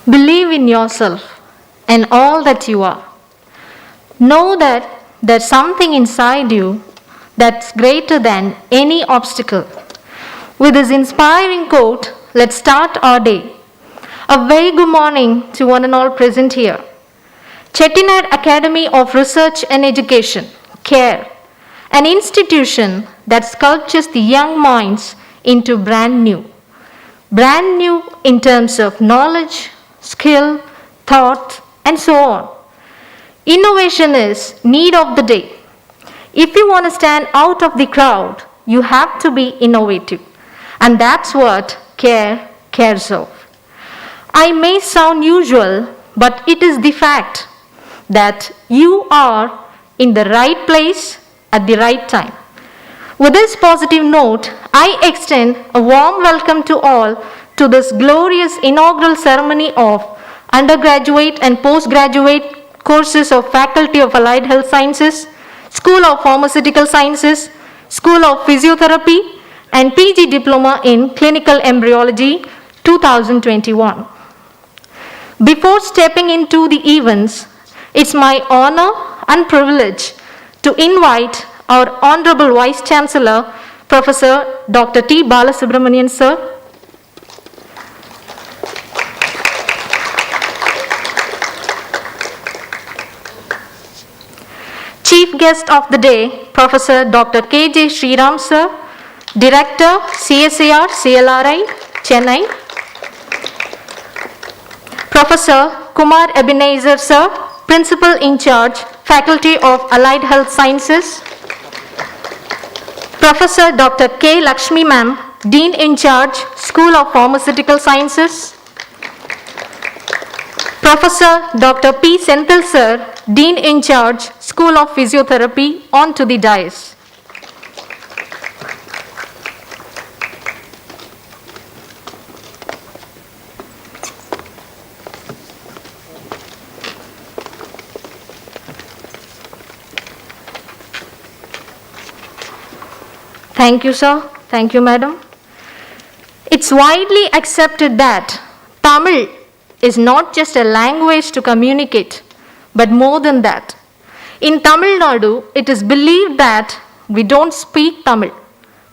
Believe in yourself and all that you are. Know that there's something inside you that's greater than any obstacle. With this inspiring quote, let's start our day. A very good morning to one and all present here. Chettinad Academy of Research and Education, CARE, an institution that sculptures the young minds into brand new. Brand new in terms of knowledge, skill, thought, and so on. Innovation is need of the day. If you want to stand out of the crowd, you have to be innovative. And that's what CARE cares of. I may sound usual, but it is the fact that you are in the right place at the right time. With this positive note, I extend a warm welcome to all to this glorious inaugural ceremony of undergraduate and postgraduate courses of Faculty of Allied Health Sciences, School of Pharmaceutical Sciences, School of Physiotherapy, and PG Diploma in Clinical Embryology 2021. Before stepping into the events, it's my honor and privilege to invite our Honorable Vice Chancellor, Professor Dr. T. Balasubramanian, sir. Chief guest of the day, Professor Dr. K.J. Sriram, sir, Director, CSAR, CLRI, Chennai. Professor Kumar Ebenezer, sir, Principal in Charge, Faculty of Allied Health Sciences. Professor Dr. K. Lakshmi ma'am, Dean in Charge, School of Pharmaceutical Sciences. Professor Dr. P. Senthil sir, Dean in Charge, School of Physiotherapy, on to the dais. Thank you, sir. Thank you, madam. It's widely accepted that Tamil is not just a language to communicate, but more than that. In Tamil Nadu, it is believed that we don't speak Tamil,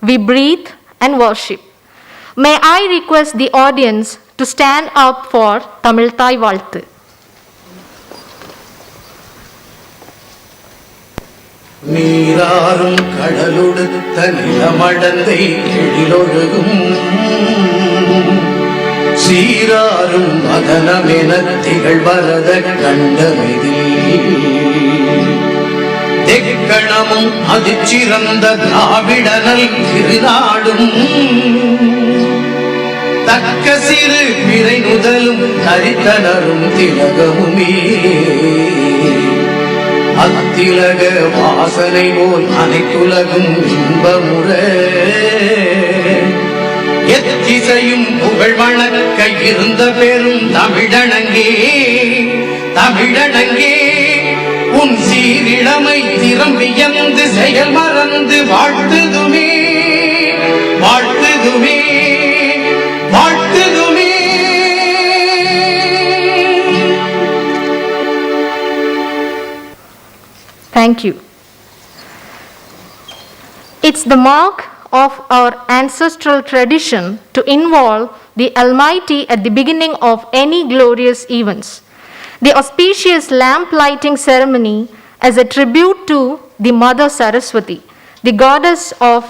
we breathe and worship. May I request the audience to stand up for Tamil Thai Valthu. நீராறும் கடலுடுத்த நிலமடந்தை எழிலொழுகும் சீராறும் மதனமென திகழ்வரத கண்டமிதில் தெக்கணமும் அதிச்சிறந்த திராவிடனல் திருநாடும் தக்க சிறு பிறை நுதலும் தரித்தனரும் திலகமுமே அத்திலக வாசனை போல் அனைத்துலகும் இன்பமுற எத்திசையும் புகழ் வணக்க இருந்த பெரும் தமிழனங்கே தமிழனங்கே உன் சீரிழமை திறம் வியந்து செயல் மறந்து வாழ்த்துதுமே வாழ்த்துதுமே வாழ்த்துதுமே. Thank you. It's the mark of our ancestral tradition to involve the Almighty at the beginning of any glorious events. The auspicious lamp lighting ceremony as a tribute to the Mother Saraswati, the goddess of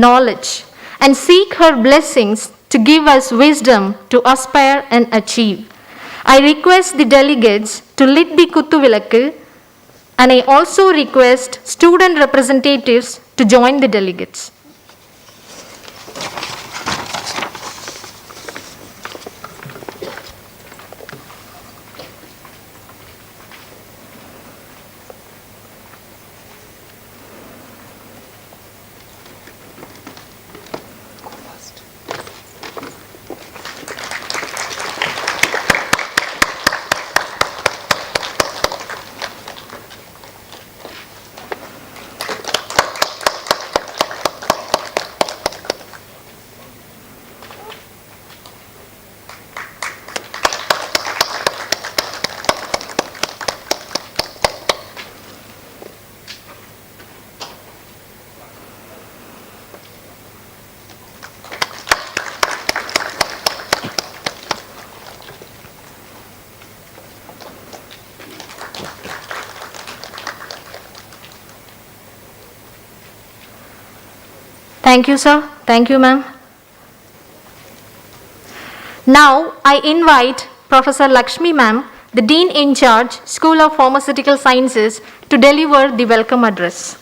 knowledge, and seek her blessings to give us wisdom to aspire and achieve. I request the delegates to lit the Kuttuvilakku, and I also request student representatives to join the delegates. Thank you, sir. Thank you, ma'am. Now, I invite Professor Lakshmi ma'am, the Dean in charge, School of Pharmaceutical Sciences, to deliver the welcome address.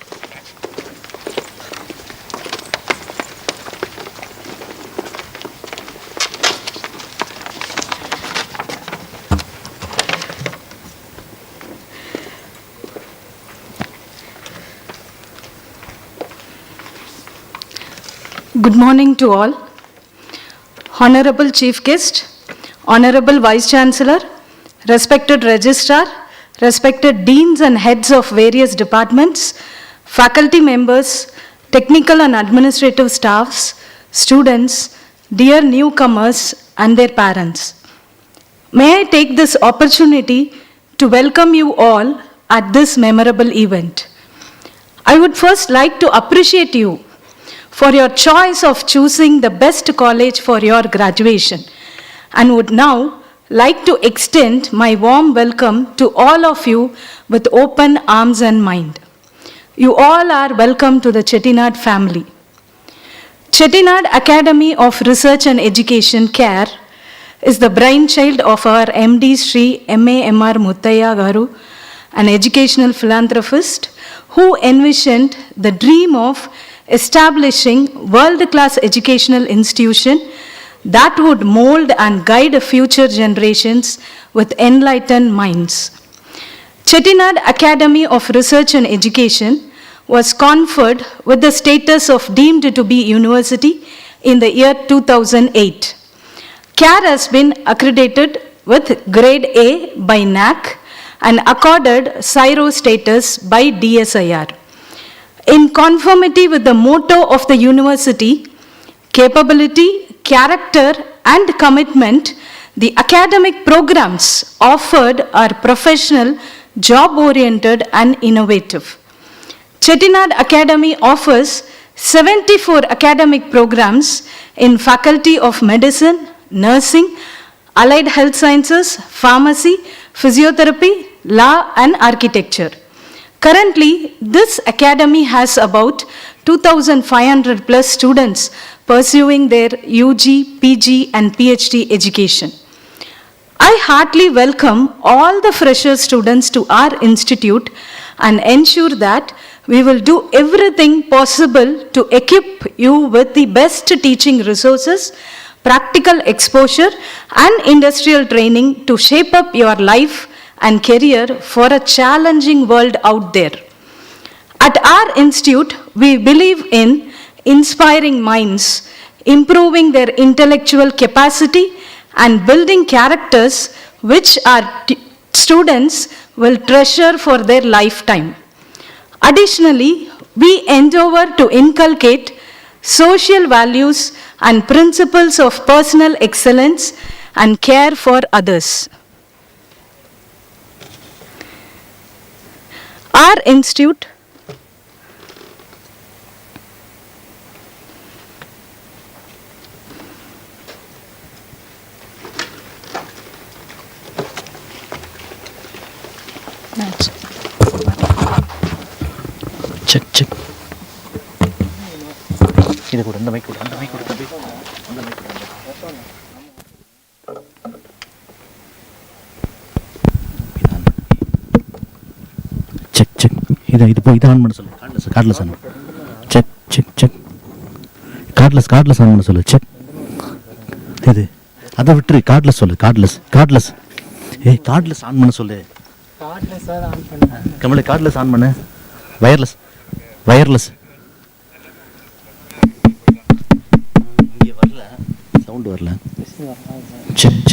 Good morning to all. Honorable Chief Guest, Honorable Vice Chancellor, respected Registrar, respected Deans and Heads of various departments, faculty members, technical and administrative staffs, students, dear newcomers and their parents. May I take this opportunity to welcome you all at this memorable event. I would first like to appreciate you for your choice of choosing the best college for your graduation, and would now like to extend my warm welcome to all of you with open arms and mind. You all are welcome to the Chettinad family. Chettinad Academy of Research and Education, CARE, is the brainchild of our MD Sri M.A.M.R. Muttaya Garu, an educational philanthropist who envisioned the dream of establishing world-class educational institution that would mold and guide future generations with enlightened minds. Chettinad Academy of Research and Education was conferred with the status of deemed to be university in the year 2008. CARE has been accredited with grade A by NAC and accorded CSIRO status by DSIR. In conformity with the motto of the university, capability, character, and commitment, the academic programs offered are professional, job-oriented, and innovative. Chettinad Academy offers 74 academic programs in Faculty of Medicine, Nursing, Allied Health Sciences, Pharmacy, Physiotherapy, Law, and Architecture. Currently, this academy has about 2,500 plus students pursuing their UG, PG, and PhD education. I heartily welcome all the fresher students to our institute and ensure that we will do everything possible to equip you with the best teaching resources, practical exposure, and industrial training to shape up your life and career for a challenging world out there. At our institute, we believe in inspiring minds, improving their intellectual capacity, and building characters which our students will treasure for their lifetime. Additionally, we endeavor to inculcate social values and principles of personal excellence and care for others. Our institute check இது கூட அந்த mic கூட அந்த mic கூட தம்பி அந்த mic கூட check இது போய் இதை ஆன் பண்ண சொல்லு cordless on check cordless on பண்ண சொல்லு செக் இது அதை விட்டுரு கார்ட்லெஸ் சொல்லு கார்ட்லெஸ் ஏய் கார்ட்லெஸ் ஆன் பண்ண சொல்லு கமலே கார்ட்லெஸ் ஆன் பண்ணு வயர்லெஸ் இங்கே வரல சவுண்டு வரல check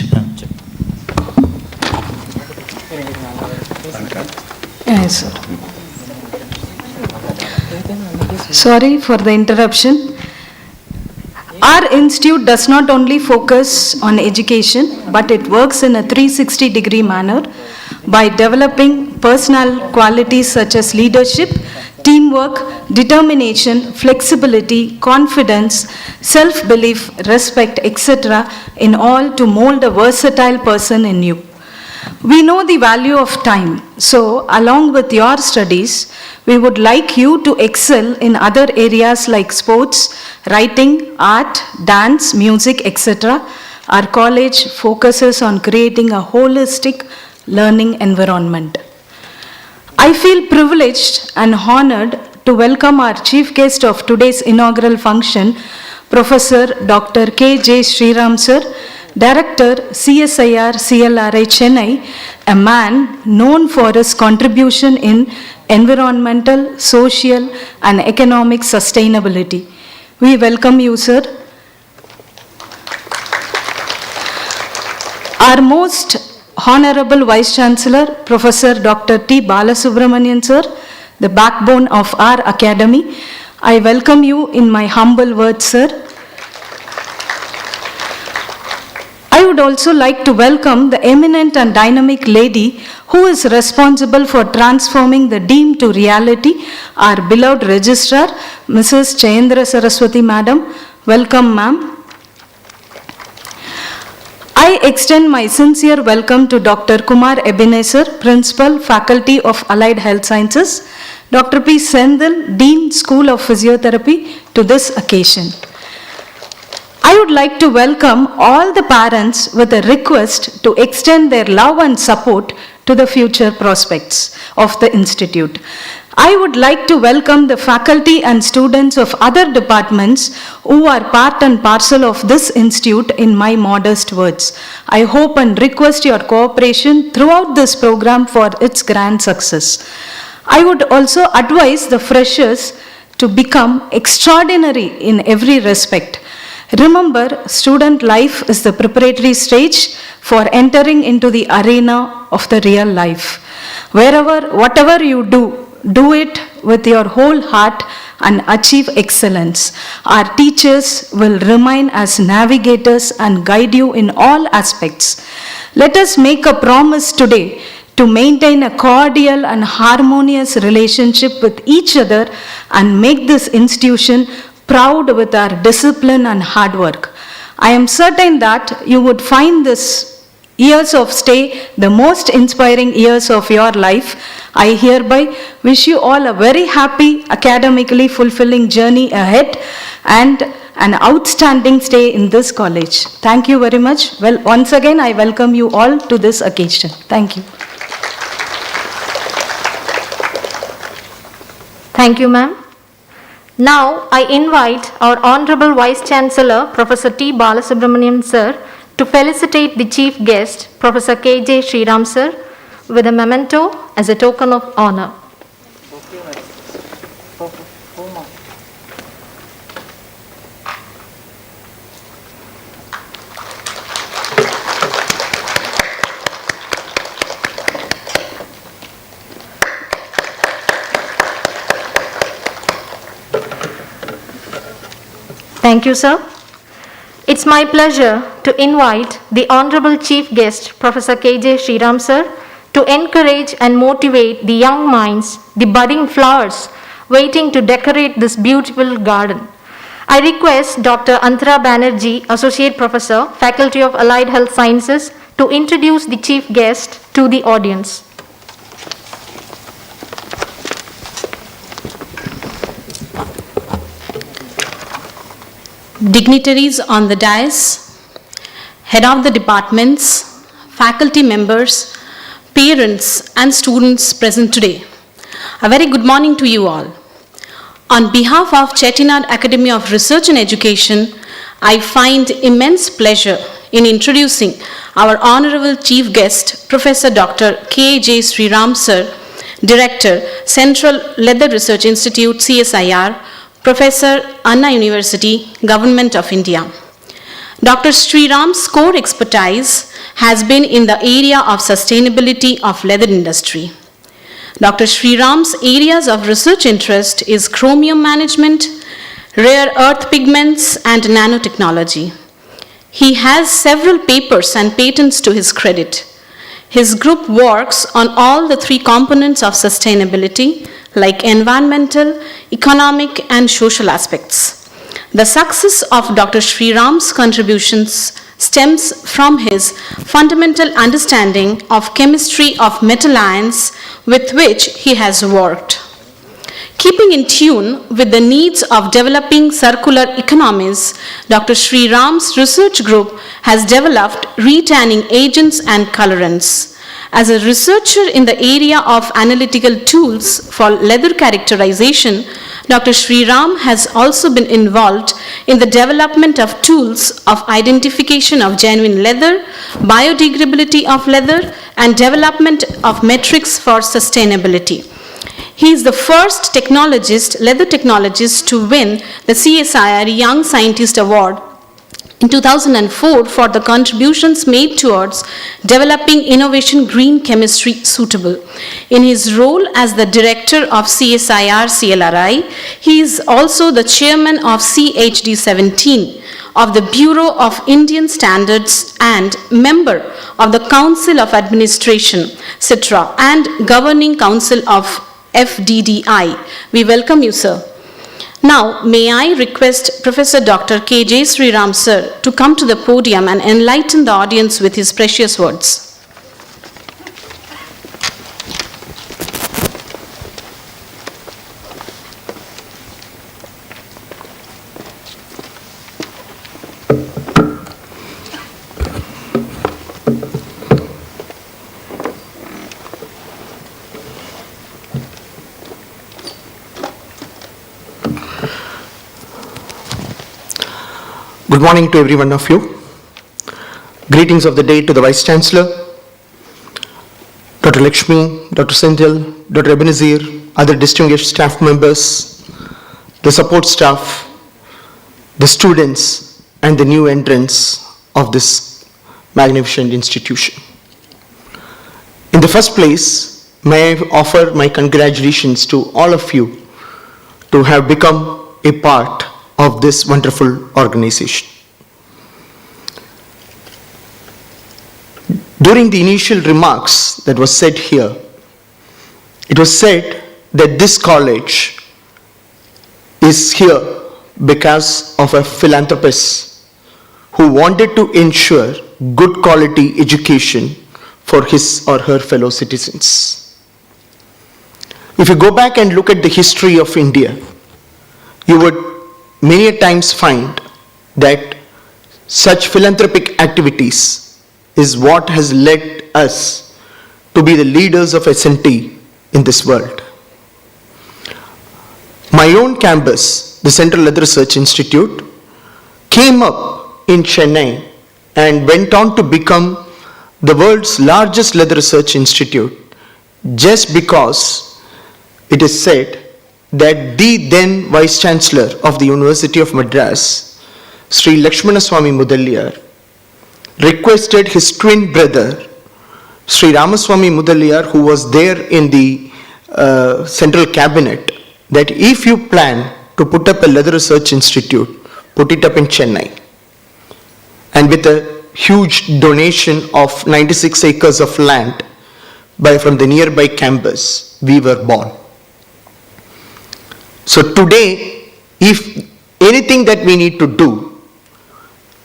Yes, sir. Sorry for the interruption. Our institute does not only focus on education, but it works in a 360-degree manner by developing personal qualities such as leadership, teamwork, determination, flexibility, confidence, self-belief, respect, etc. in all to mold a versatile person in you. We know the value of time, so along with your studies, we would like you to excel in other areas like sports, writing, art, dance, music, etc. Our college focuses on creating a holistic learning environment. I feel privileged and honored to welcome our chief guest of today's inaugural function, Professor Dr. K.J. Sriram Sir, Director CSIR CLRI Chennai, a man known for his contribution in environmental, social and economic sustainability. We welcome you, sir. Our most Honorable Vice Chancellor, Professor Dr. T. Balasubramanian sir, the backbone of our academy. I welcome you in my humble words, sir. I would also like to welcome the eminent and dynamic lady who is responsible for transforming the dream to reality, our beloved registrar, Mrs. Chendra Saraswati Madam. Welcome, ma'am. I extend my sincere welcome to Dr. Kumar Ebenezer, Principal, Faculty of Allied Health Sciences, Dr. P. Sendil, Dean, School of Physiotherapy, to this occasion. I would like to welcome all the parents with a request to extend their love and support to the future prospects of the institute. I would like to welcome the faculty and students of other departments who are part and parcel of this institute in my modest words. I hope and request your cooperation throughout this program for its grand success. I would also advise the freshers to become extraordinary in every respect. Remember, student life is the preparatory stage for entering into the arena of the real life. Whatever you do, do it with your whole heart and achieve excellence. Our teachers will remain as navigators and guide you in all aspects. Let us make a promise today to maintain a cordial and harmonious relationship with each other and make this institution proud with our discipline and hard work. I am certain that you would find this years of stay the most inspiring years of your life. I hereby wish you all a very happy, academically fulfilling journey ahead and an outstanding stay in this college. Thank you very much. Well, once again, I welcome you all to this occasion. Thank you. Thank you, ma'am. Now, I invite our Honorable Vice Chancellor, Professor T. Balasubramanian sir, to felicitate the chief guest, Professor K.J. Sriram sir, with a memento as a token of honor. Thank you, sir. It's my pleasure to invite the Honorable Chief Guest, Professor K.J. Sriram sir, to encourage and motivate the young minds, the budding flowers, waiting to decorate this beautiful garden. I request Dr. Antara Banerjee, Associate Professor, Faculty of Allied Health Sciences, to introduce the Chief Guest to the audience. Dignitaries on the dais, head of the departments, faculty members, parents and students present today. A very good morning to you all. On behalf of Chettinad Academy of Research and Education, I find immense pleasure in introducing our Honorable Chief Guest, Professor Dr. K.J. Sriram Sir, Director, Central Leather Research Institute, CSIR, Professor, Anna University, Government of India. Dr. Sriram's core expertise has been in the area of sustainability of leather industry. Dr. Sriram's areas of research interest is chromium management, rare earth pigments, and nanotechnology. He has several papers and patents to his credit. His group works on all the three components of sustainability, like environmental, economic, and social aspects. The success of Dr. Sriram's contributions stems from his fundamental understanding of chemistry of metal ions with which he has worked. Keeping in tune with the needs of developing circular economies, Dr. Sri Ram's research group has developed retanning agents and colorants. As a researcher in the area of analytical tools for leather characterization, Dr. Sri Ram has also been involved in the development of tools of identification of genuine leather, biodegradability of leather, and development of metrics for sustainability. He is the first leather technologist to win the CSIR Young Scientist Award in 2004 for the contributions made towards developing innovation green chemistry suitable. In his role as the director of CSIR CLRI, he is also the chairman of CHD 17 of the Bureau of Indian Standards and member of the Council of Administration, CITRA, and Governing Council of FDDI. We welcome you, sir. Now, may I request Professor Dr. K.J. Sriram, sir, to come to the podium and enlighten the audience with his precious words. Good morning to every one of you. Greetings of the day to the Vice Chancellor, Dr. Lakshmi, Dr. Senthil, Dr. Ebenezer, other distinguished staff members, the support staff, the students, and the new entrants of this magnificent institution. In the first place, may I offer my congratulations to all of you to have become a part of this wonderful organization. During the initial remarks that was said here, it was said that this college is here because of a philanthropist who wanted to ensure good quality education for his or her fellow citizens. If you go back and look at the history of India, you would many a times find that such philanthropic activities is what has led us to be the leaders of S&T in this world. My own campus, the Central Leather Research Institute, came up in Chennai and went on to become the world's largest leather research institute just because it is said that the then Vice Chancellor of the University of Madras, Sri Lakshmana Swami Mudaliar, requested his twin brother, Sri Ramaswamy Mudaliar, who was there in the central cabinet, that if you plan to put up a leather research institute, put it up in Chennai. And with a huge donation of 96 acres of land from the nearby campus, we were born. So today, if anything that we need to do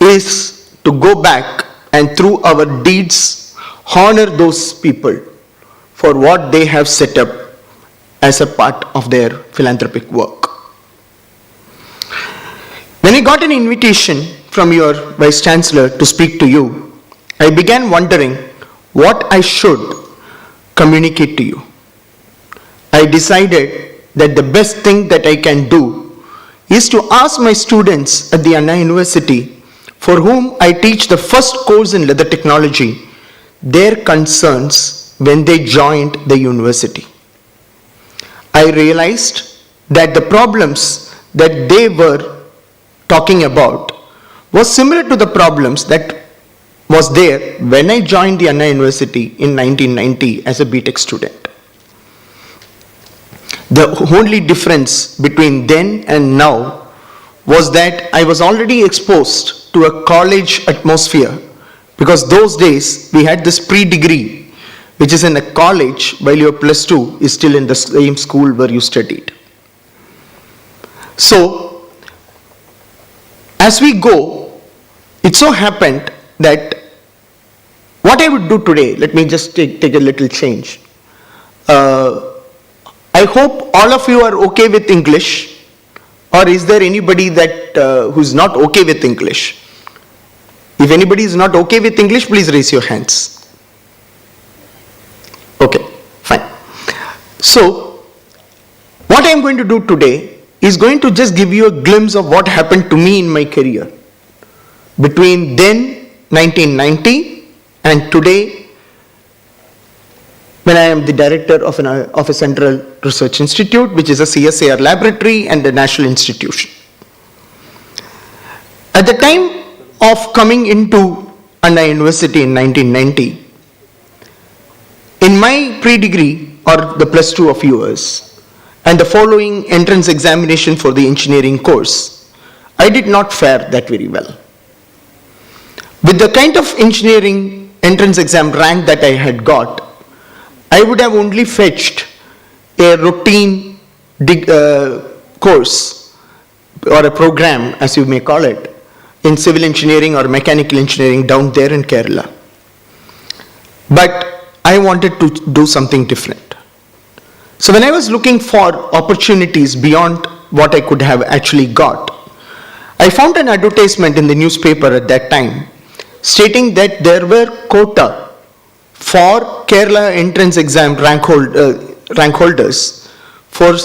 is to go back and through our deeds honor those people for what they have set up as a part of their philanthropic work. When I got an invitation from your Vice Chancellor to speak to you, I began wondering what I should communicate to you. I decided that the best thing that I can do is to ask my students at the Anna University, for whom I teach the first course in leather technology, their concerns when they joined the university. I realized that the problems that they were talking about was similar to the problems that was there when I joined the Anna University in 1990 as a BTech student. The only difference between then and now was that I was already exposed to a college atmosphere, because those days we had this pre-degree, which is in a college while your plus 2 is still in the same school where you studied. So, as we go, it so happened that what I would do today, let me just take a little change. I hope all of you are okay with English, or is there anybody that who's not okay with English? If anybody is not okay with English, please raise your hands. Okay, fine. So, what I am going to do today is going to just give you a glimpse of what happened to me in my career between then 1990 and today, when I am the director of a central research institute, which is a CSAR laboratory and a national institution. At the time of coming into Anna University in 1990, in my pre-degree or the plus 2 of yours and the following entrance examination for the engineering course, I did not fare that very well. With the kind of engineering entrance exam rank that I had got, I would have only fetched a routine course or a program, as you may call it, in civil engineering or mechanical engineering down there in Kerala. But I wanted to do something different. So when I was looking for opportunities beyond what I could have actually got, I found an advertisement in the newspaper at that time stating that there were quota for Kerala entrance exam rank holders for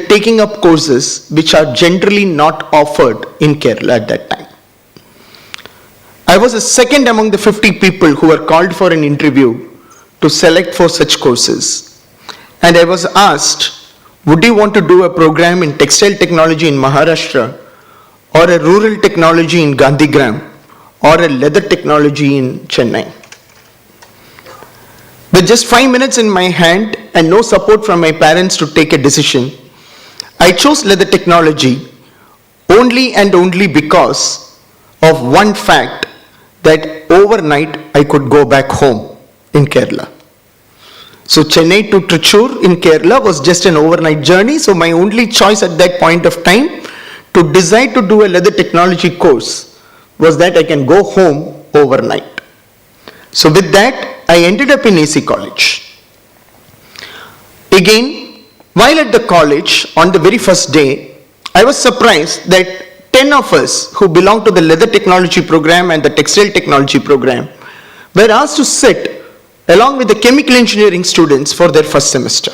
taking up courses which are generally not offered in Kerala at that time. I was the second among the 50 people who were called for an interview to select for such courses. And I was asked, would you want to do a program in textile technology in Maharashtra, or a rural technology in Gandhigram, or a leather technology in Chennai? With just 5 minutes in my hand and no support from my parents to take a decision, I chose leather technology only and only because of one fact, that overnight I could go back home in Kerala. So Chennai to Trichur in Kerala was just an overnight journey, so my only choice at that point of time to decide to do a leather technology course was that I can go home overnight. So with that, I ended up in AC College. Again, while at the college, on the very first day, I was surprised that 10 of us who belonged to the leather technology program and the textile technology program were asked to sit along with the chemical engineering students for their first semester.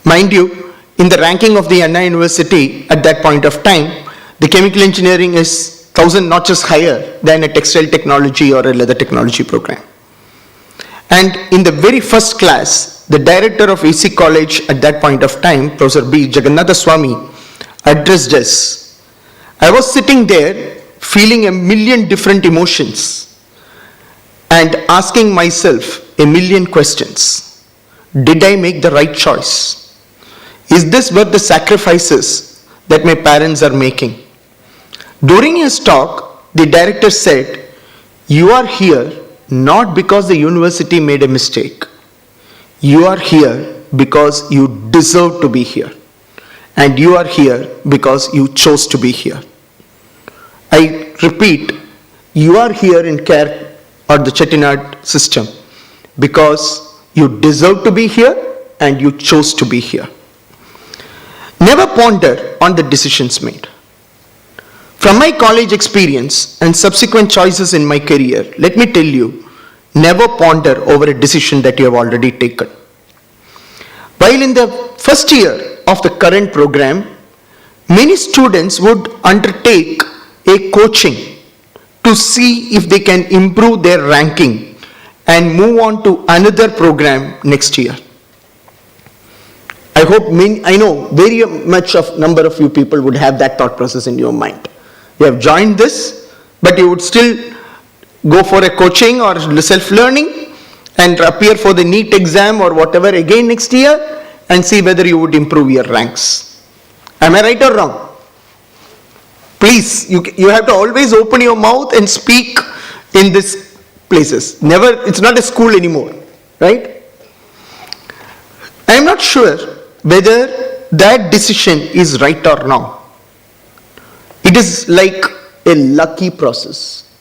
Mind you, in the ranking of the Anna University at that point of time, the chemical engineering is 1,000 notches higher than a textile technology or a leather technology program. And in the very first class, the director of AC College at that point of time, Professor B. Jagannatha Swami, addressed us. I was sitting there feeling a million different emotions and asking myself a million questions. Did I make the right choice? Is this worth the sacrifices that my parents are making? During his talk, the director said, you are here not because the university made a mistake. You are here because you deserve to be here. And you are here because you chose to be here. I repeat, you are here in CARE or the Chettinad system because you deserve to be here and you chose to be here. Never ponder on the decisions made. From my college experience and subsequent choices in my career, let me tell you, never ponder over a decision that you have already taken. While in the first year of the current program, many students would undertake a coaching to see if they can improve their ranking and move on to another program next year. I know very much of number of you people would have that thought process in your mind. You have joined this, but you would still go for a coaching or self-learning and appear for the NEET exam or whatever again next year and see whether you would improve your ranks. Am I right or wrong? Please, you have to always open your mouth and speak in these places. Never, it's not a school anymore, right? I am not sure whether that decision is right or wrong. It is like a lucky process.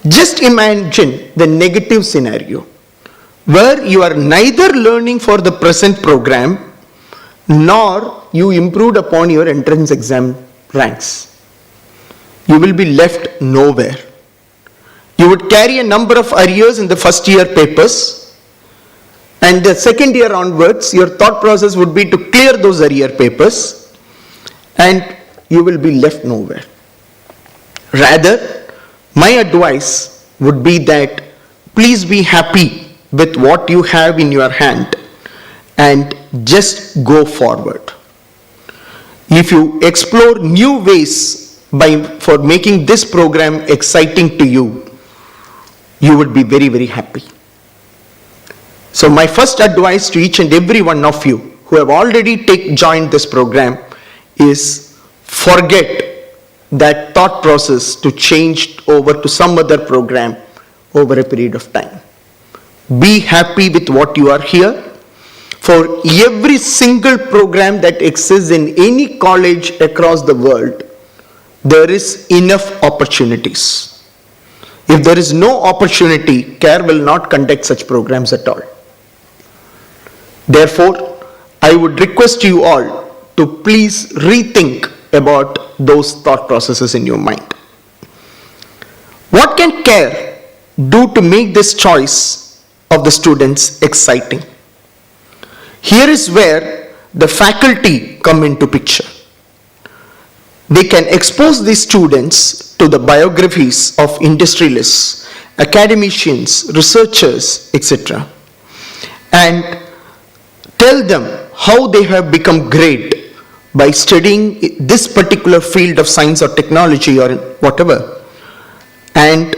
Just imagine the negative scenario where you are neither learning for the present program nor you improved upon your entrance exam ranks. You will be left nowhere. You would carry a number of arrears in the first year papers, and the second year onwards, your thought process would be to clear those arrear papers, and you will be left nowhere. Rather, my advice would be that please be happy with what you have in your hand and just go forward. If you explore new ways for making this program exciting to you, you would be very, very happy. So my first advice to each and every one of you who have already joined this program is forget that thought process to change over to some other program over a period of time. Be happy with what you are here. For every single program that exists in any college across the world, there is enough opportunities. If there is no opportunity, CARE will not conduct such programs at all. Therefore, I would request you all to please rethink about those thought processes in your mind. What can CARE do to make this choice of the students exciting? Here is where the faculty come into picture. They can expose these students to the biographies of industrialists, academicians, researchers, etc. and tell them how they have become great by studying this particular field of science or technology or whatever, and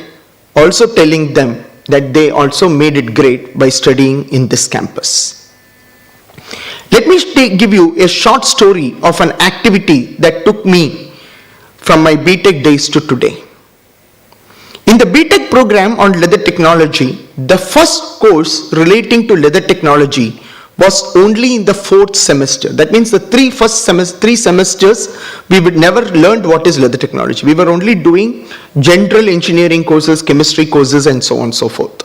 also telling them that they also made it great by studying in this campus. Let me give you a short story of an activity that took me from my BTech days to today. In the BTech program on leather technology, the first course relating to leather technology was only in the 4th semester. That means the three semesters, we would never learned what is leather technology. We were only doing general engineering courses, chemistry courses, and so on and so forth.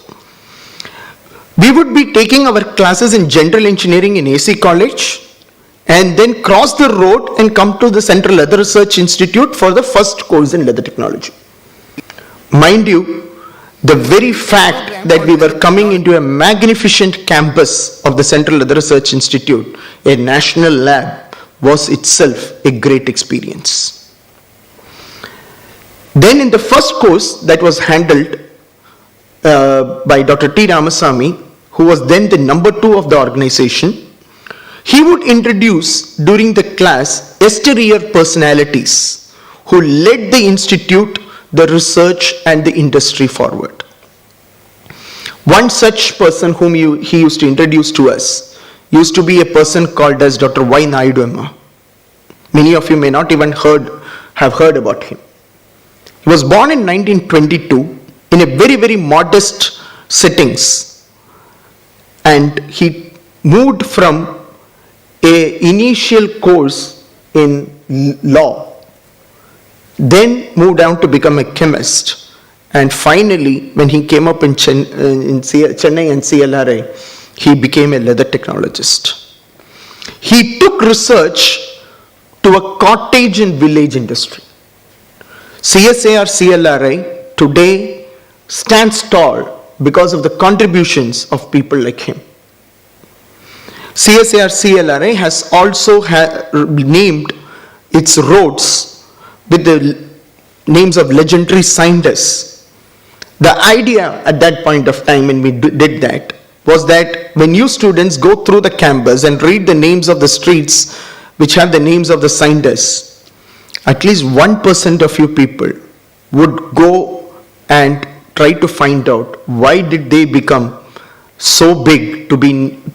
We would be taking our classes in general engineering in AC College and then cross the road and come to the Central Leather Research Institute for the first course in leather technology. Mind you, the very fact that we were coming into a magnificent campus of the Central Leather Research Institute, a national lab, was itself a great experience. Then in the first course that was handled by Dr. T. Ramasamy, who was then the number 2 of the organization, he would introduce during the class exterior personalities who led the institute, the research and the industry forward. One such person whom he used to introduce to us used to be a person called as Dr. Y. Naidu. Many of you may not even have heard about him. He was born in 1922 in a very, very modest settings, and he moved from a initial course in law, then moved on to become a chemist, and finally when he came up in Chennai and CLRI, he became a leather technologist. He took research to a cottage and village industry. CSAR CLRI today stands tall because of the contributions of people like him. CSAR CLRI has also named its roads with the names of legendary scientists. The idea at that point of time when we did that was that when you students go through the campus and read the names of the streets which have the names of the scientists, at least 1% of you people would go and try to find out why did they become so big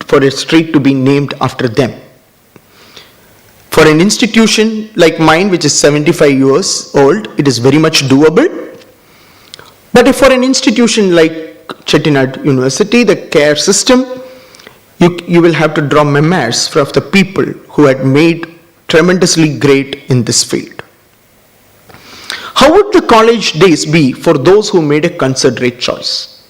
for a street to be named after them. For an institution like mine, which is 75 years old, it is very much doable. But for an institution like Chettinad University, the CARE system, you will have to draw memoirs of the people who had made tremendously great in this field. How would the college days be for those who made a considerate choice?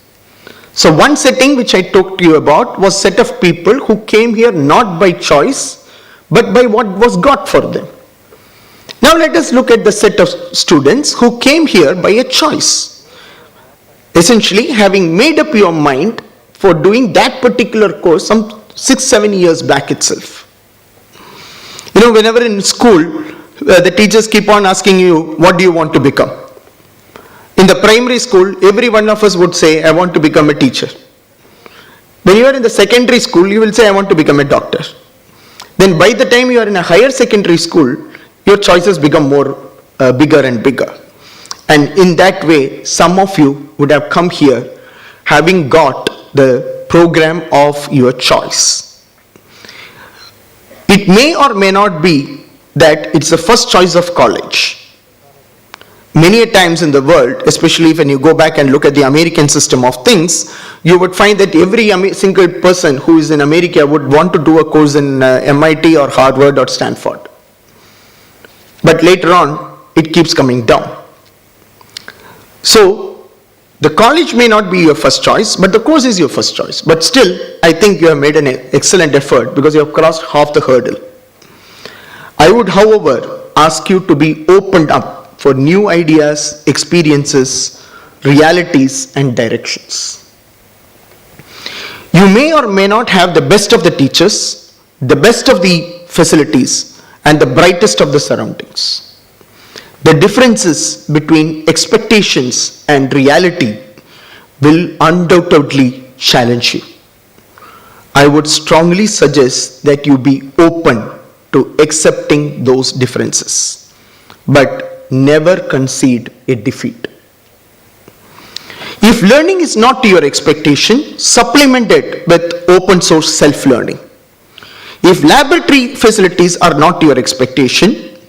So one setting which I talked to you about was set of people who came here not by choice, but by what was got for them. Now let us look at the set of students who came here by a choice. Essentially, having made up your mind for doing that particular course some 6-7 years back itself. You know, whenever in school, the teachers keep on asking you, what do you want to become? In the primary school, every one of us would say, I want to become a teacher. When you are in the secondary school, you will say, I want to become a doctor. Then by the time you are in a higher secondary school, your choices become more bigger and bigger. And in that way, some of you would have come here having got the program of your choice. It may or may not be that it's the first choice of college. Many a times in the world, especially when you go back and look at the American system of things, you would find that every single person who is in America would want to do a course in MIT or Harvard or Stanford. But later on, it keeps coming down. So, the college may not be your first choice, but the course is your first choice. But still, I think you have made an excellent effort because you have crossed half the hurdle. I would, however, ask you to be opened up for new ideas, experiences, realities, and directions. You may or may not have the best of the teachers, the best of the facilities, and the brightest of the surroundings. The differences between expectations and reality will undoubtedly challenge you. I would strongly suggest that you be open to accepting those differences, but never concede a defeat. If learning is not to your expectation, supplement it with open source self-learning. If laboratory facilities are not to your expectation,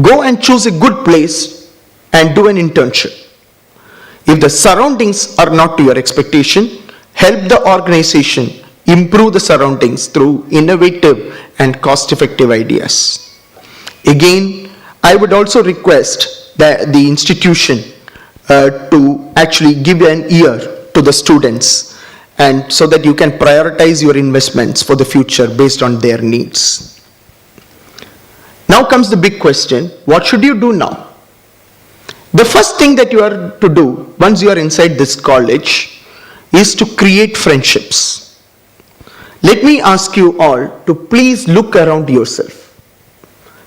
go and choose a good place and do an internship. If the surroundings are not to your expectation, help the organization improve the surroundings through innovative and cost-effective ideas. Again, I would also request that the institution to actually give an ear to the students, and so that you can prioritize your investments for the future based on their needs. Now comes the big question, what should you do now? The first thing that you are to do once you are inside this college is to create friendships. Let me ask you all to please look around yourself.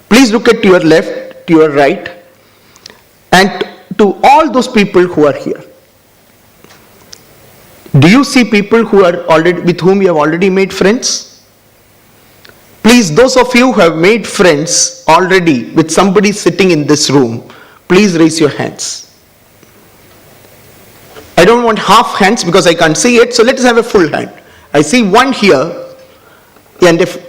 Please look at your left, to your right, and to all those people who are here. Do you see people who are already, with whom you have already made friends? Please, those of you who have made friends already with somebody sitting in this room, please raise your hands. I don't want half hands because I can't see it, so let us have a full hand. I see one here, and if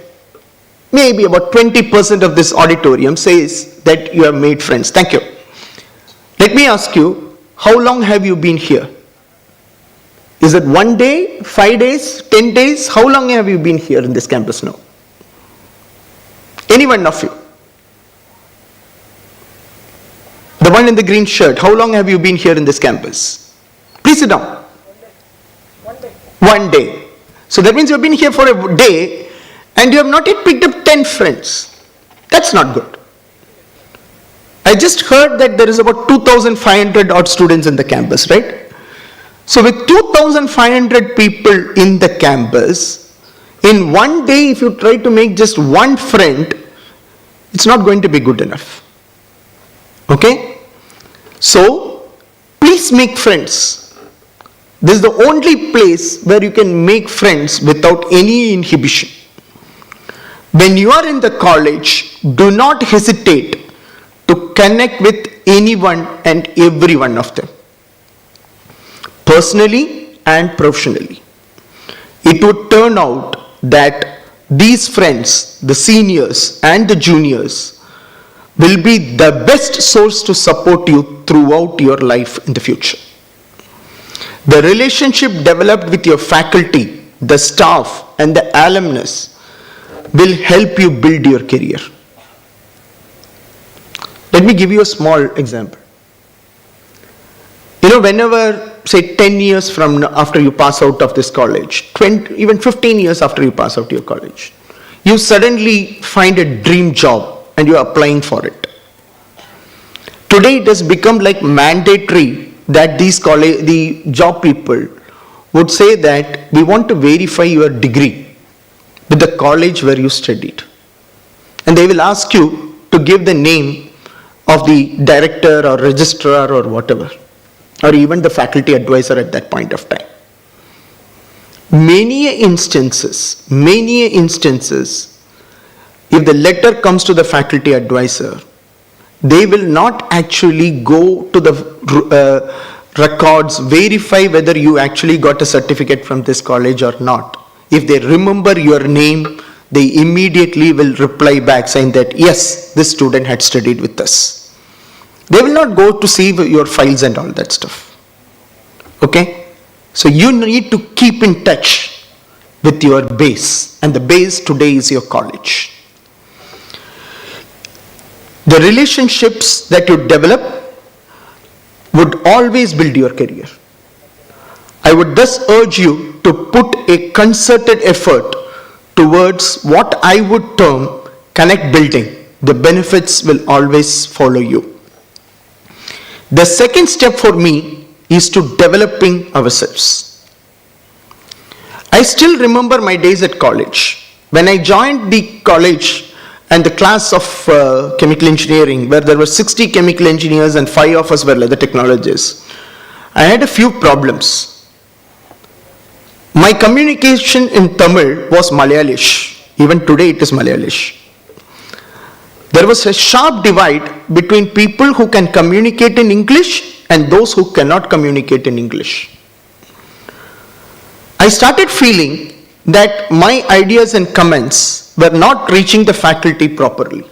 maybe about 20% of this auditorium says that you have made friends. Thank you. Let me ask you, how long have you been here? Is it 1 day, 5 days, 10 days? How long have you been here in this campus now? Any one of you? The one in the green shirt, how long have you been here in this campus? Please sit down. 1 day. 1 day. So that means you have been here for a day and you have not yet picked up 10 friends. That's not good. I just heard that there is about 2,500 odd students in the campus, right? So with 2,500 people in the campus, in 1 day if you try to make just one friend, it's not going to be good enough. Okay? So, please make friends. This is the only place where you can make friends without any inhibition. When you are in the college, do not hesitate to connect with anyone and every one of them, personally and professionally. It would turn out that these friends, the seniors and the juniors, will be the best source to support you throughout your life in the future. The relationship developed with your faculty, the staff, and the alumnus will help you build your career. Let me give you a small example. whenever, say 10 years from after you pass out of this college, 20, even 15 years after you pass out your college, you suddenly find a dream job and you are applying for it. Today it has become like mandatory that the job people would say that we want to verify your degree with the college where you studied. And they will ask you to give the name of the director or registrar or whatever, or even the faculty advisor at that point of time. Many instances, if the letter comes to the faculty advisor, they will not actually go to the records, verify whether you actually got a certificate from this college or not. If they remember your name, they immediately will reply back saying that, yes, this student had studied with us. They will not go to see your files and all that stuff. Okay? So you need to keep in touch with your base, and the base today is your college. The relationships that you develop would always build your career. I would thus urge you to put a concerted effort towards what I would term connect building. The benefits will always follow you. The second step for me is to developing ourselves. I still remember my days at college. When I joined the college and the class of chemical engineering, where there were 60 chemical engineers and 5 of us were leather technologists, I had a few problems. My communication in Tamil was Malayalish. Even today it is Malayalish. There was a sharp divide between people who can communicate in English and those who cannot communicate in English. I started feeling that my ideas and comments were not reaching the faculty properly.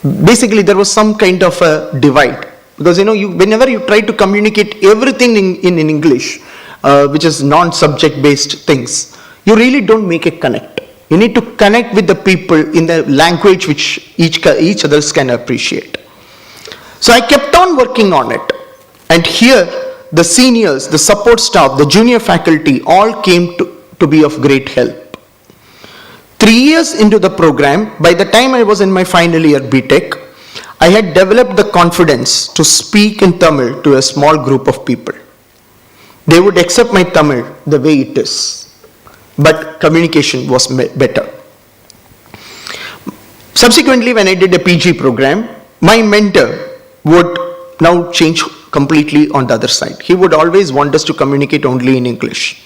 Basically, there was some kind of a divide. Because whenever you try to communicate everything in English, which is non-subject based things, you really don't make a connect. You need to connect with the people in the language which each others can appreciate. So I kept on working on it. And here, the seniors, the support staff, the junior faculty all came to be of great help. 3 years into the program, by the time I was in my final year BTech, I had developed the confidence to speak in Tamil to a small group of people. They would accept my Tamil the way it is, but communication was better. Subsequently, when I did a PG program, my mentor would now change completely on the other side. He would always want us to communicate only in English.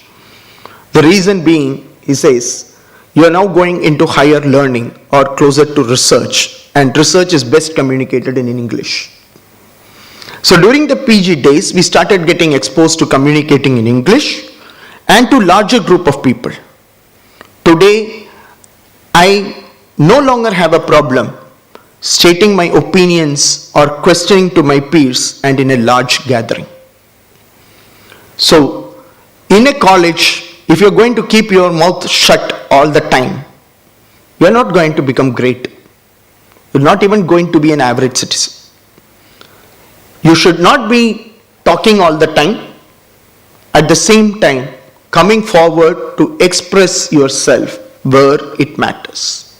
The reason being, he says, you are now going into higher learning or closer to research, and research is best communicated in English. So during the PG days, we started getting exposed to communicating in English and to larger group of people. Today, I no longer have a problem stating my opinions or questioning to my peers and in a large gathering. So, in a college, if you're going to keep your mouth shut all the time, you're not going to become great. You're not even going to be an average citizen. You should not be talking all the time. At the same time, coming forward to express yourself where it matters.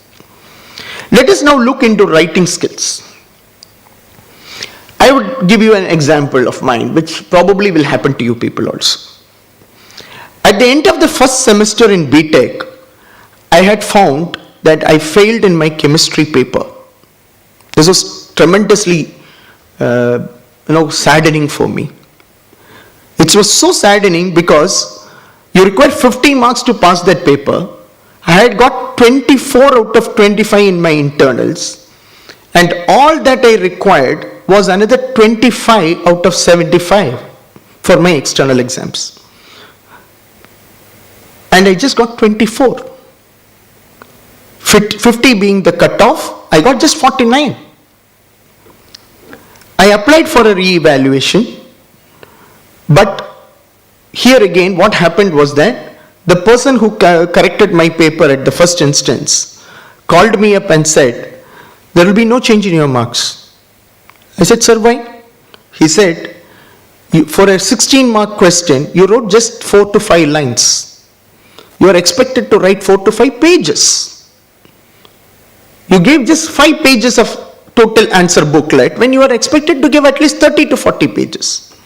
Let us now look into writing skills. I would give you an example of mine, which probably will happen to you people also. At the end of the first semester in BTech, I had found that I failed in my chemistry paper. This was tremendously saddening for me. It was so saddening because you require 50 marks to pass that paper. I had got 24 out of 25 in my internals, and all that I required was another 25 out of 75 for my external exams. And I just got 24. 50 being the cutoff, I got just 49. I applied for a re-evaluation, but here again what happened was that the person who corrected my paper at the first instance called me up and said, there will be no change in your marks. I said, sir, why? He said, For a 16-mark question, you wrote just 4 to 5 lines. You are expected to write 4 to 5 pages. You gave just 5 pages of total answer booklet when you are expected to give at least 30 to 40 pages.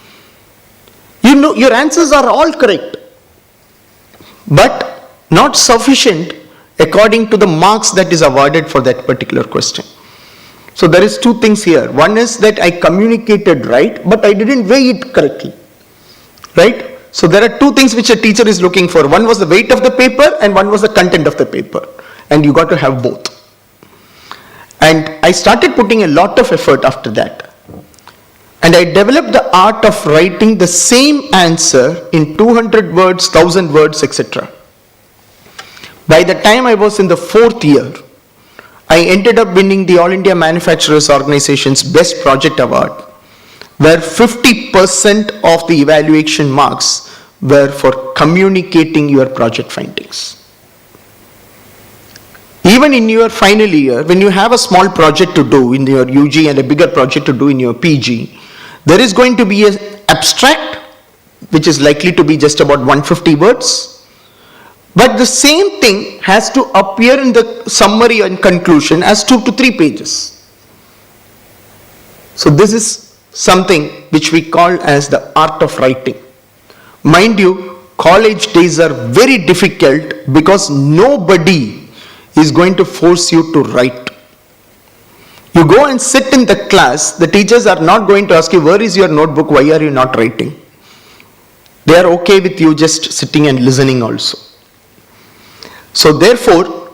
You know your answers are all correct, but not sufficient according to the marks that is awarded for that particular question. So there is 2 things here. One is that I communicated right, but I didn't weigh it correctly. Right? So there are 2 things which a teacher is looking for. One was the weight of the paper and one was the content of the paper. And you got to have both. And I started putting a lot of effort after that. And I developed the art of writing the same answer in 200 words, 1000 words, etc. By the time I was in the 4th year, I ended up winning the All India Manufacturers Organization's Best Project Award, where 50% of the evaluation marks were for communicating your project findings. Even in your final year, when you have a small project to do in your UG and a bigger project to do in your PG, there is going to be an abstract, which is likely to be just about 150 words. But the same thing has to appear in the summary and conclusion as 2 to 3 pages. So this is something which we call as the art of writing. Mind you, college days are very difficult because nobody is going to force you to write. You go and sit in the class, the teachers are not going to ask you, where is your notebook, why are you not writing? They are okay with you just sitting and listening also. So therefore,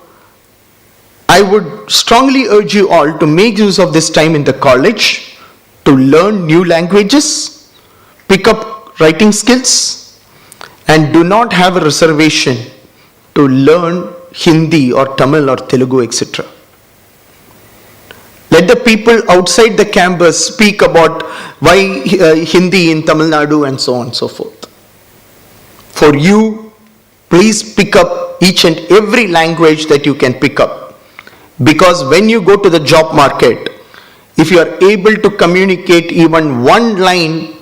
I would strongly urge you all to make use of this time in the college to learn new languages, pick up writing skills, and do not have a reservation to learn Hindi or Tamil or Telugu, etc. Let the people outside the campus speak about why Hindi in Tamil Nadu and so on and so forth. For you, please pick up each and every language that you can pick up. Because when you go to the job market, if you are able to communicate even one line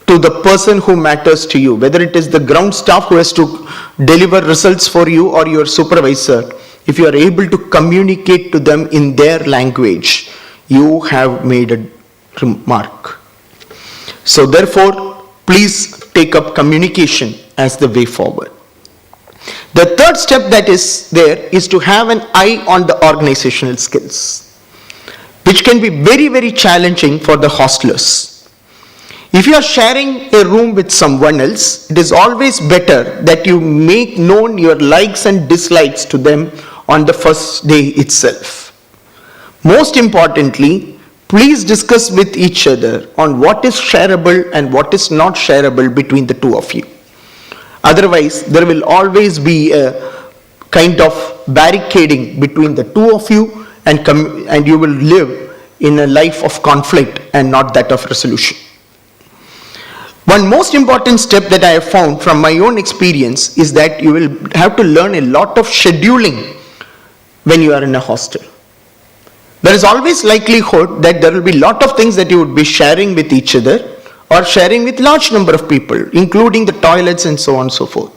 to the person who matters to you, whether it is the ground staff who has to deliver results for you or your supervisor, if you are able to communicate to them in their language, you have made a mark. So therefore, please take up communication as the way forward. The third step that is there is to have an eye on the organizational skills, which can be very, very challenging for the hostelers. If you are sharing a room with someone else, it is always better that you make known your likes and dislikes to them on the first day itself. Most importantly, please discuss with each other on what is shareable and what is not shareable between the two of you. Otherwise, there will always be a kind of barricading between the two of you, and you will live in a life of conflict and not that of resolution. One most important step that I have found from my own experience is that you will have to learn a lot of scheduling when you are in a hostel. There is always likelihood that there will be a lot of things that you would be sharing with each other or sharing with large number of people, including the toilets and so on and so forth.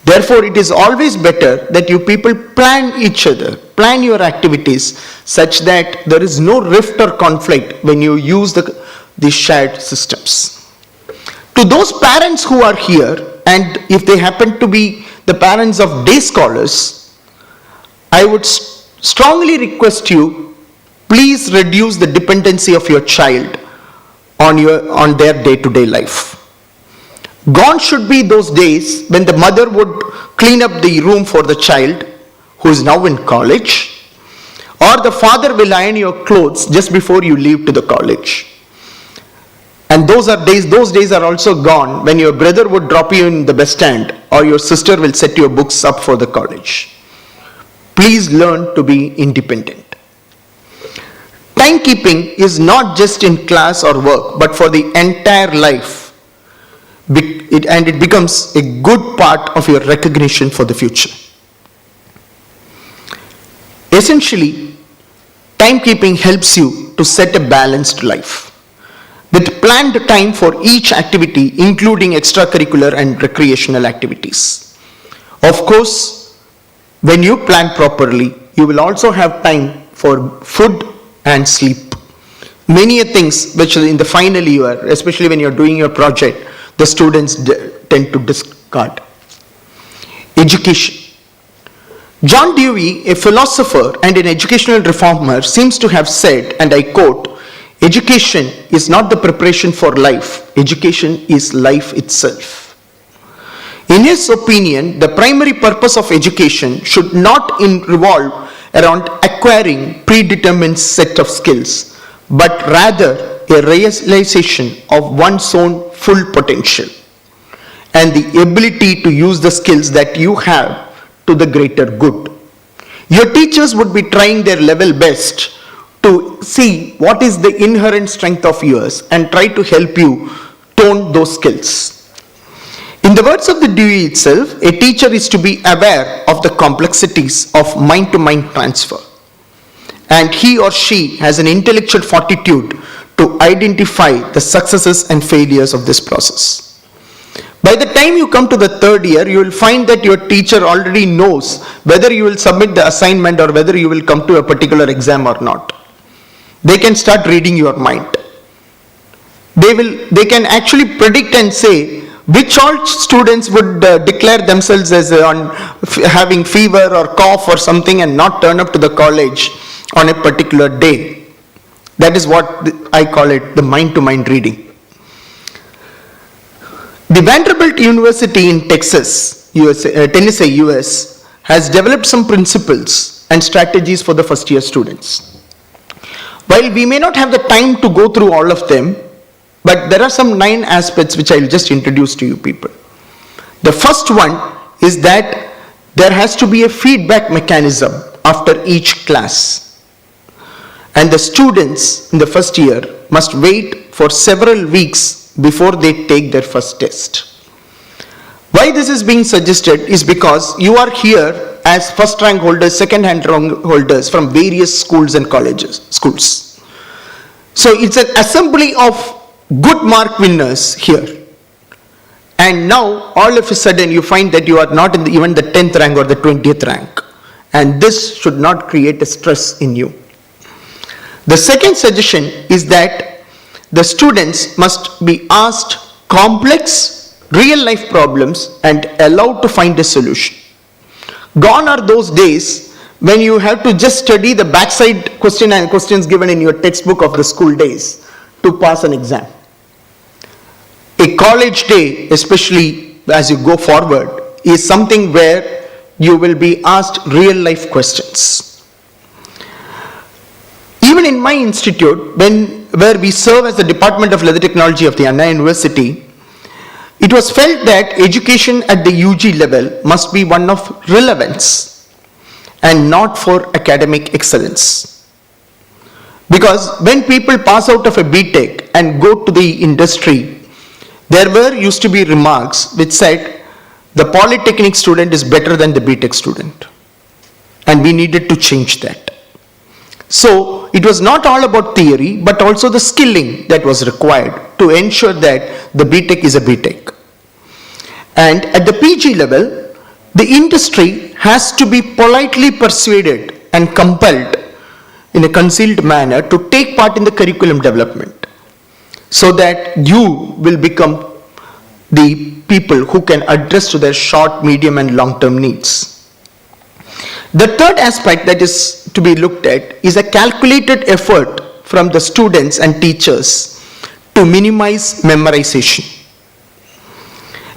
Therefore, it is always better that you people plan each other, plan your activities such that there is no rift or conflict when you use the shared systems. To those parents who are here, and if they happen to be the parents of day scholars, I would strongly request you, please reduce the dependency of your child on their day-to-day life. Gone should be those days when the mother would clean up the room for the child who is now in college, or the father will iron your clothes just before you leave to the college. And those days are also gone when your brother would drop you in the bus stand or your sister will set your books up for the college. Please learn to be independent. Timekeeping is not just in class or work, but for the entire life. And it becomes a good part of your recognition for the future. Essentially, timekeeping helps you to set a balanced life. with planned time for each activity, including extracurricular and recreational activities. Of course, when you plan properly, you will also have time for food and sleep. Many things which in the final year, especially when you're doing your project, the students tend to discard. Education. John Dewey, a philosopher and an educational reformer, seems to have said, and I quote, "Education is not the preparation for life. Education is life itself." In his opinion, the primary purpose of education should not revolve around acquiring predetermined set of skills, but rather a realization of one's own full potential and the ability to use the skills that you have to the greater good. Your teachers would be trying their level best to see what is the inherent strength of yours and try to help you tone those skills. In the words of the Dewey itself, a teacher is to be aware of the complexities of mind-to-mind transfer, and he or she has an intellectual fortitude to identify the successes and failures of this process. By the time you come to the third year, you will find that your teacher already knows whether you will submit the assignment or whether you will come to a particular exam or not. They can start reading your mind. They can actually predict and say which all students would declare themselves as having fever or cough or something and not turn up to the college on a particular day. That is what I call it, the mind-to-mind reading. The Vanderbilt University in Tennessee, US, has developed some principles and strategies for the first year students. While we may not have the time to go through all of them, but there are some 9 aspects which I'll just introduce to you people. The first one is that there has to be a feedback mechanism after each class. And the students in the first year must wait for several weeks before they take their first test. Why this is being suggested is because you are here as first rank holders, second rank holders from various schools and schools. So it's an assembly of good mark winners here. And now all of a sudden you find that you are not in even the 10th rank or the 20th rank. And this should not create a stress in you. The second suggestion is that the students must be asked complex real life problems and allowed to find a solution. Gone are those days when you have to just study the backside question and questions given in your textbook of the school days to pass an exam. A college day, especially as you go forward, is something where you will be asked real life questions. Even in my institute, where we serve as the Department of Leather Technology of the Anna University, it was felt that education at the UG level must be one of relevance and not for academic excellence. Because when people pass out of a BTech and go to the industry, there used to be remarks which said the Polytechnic student is better than the BTech student, and we needed to change that. So it was not all about theory, but also the skilling that was required to ensure that the BTech is a BTech. And at the PG level, the industry has to be politely persuaded and compelled in a concealed manner to take part in the curriculum development, so that you will become the people who can address to their short, medium and long-term needs. The third aspect that is to be looked at is a calculated effort from the students and teachers to minimize memorization.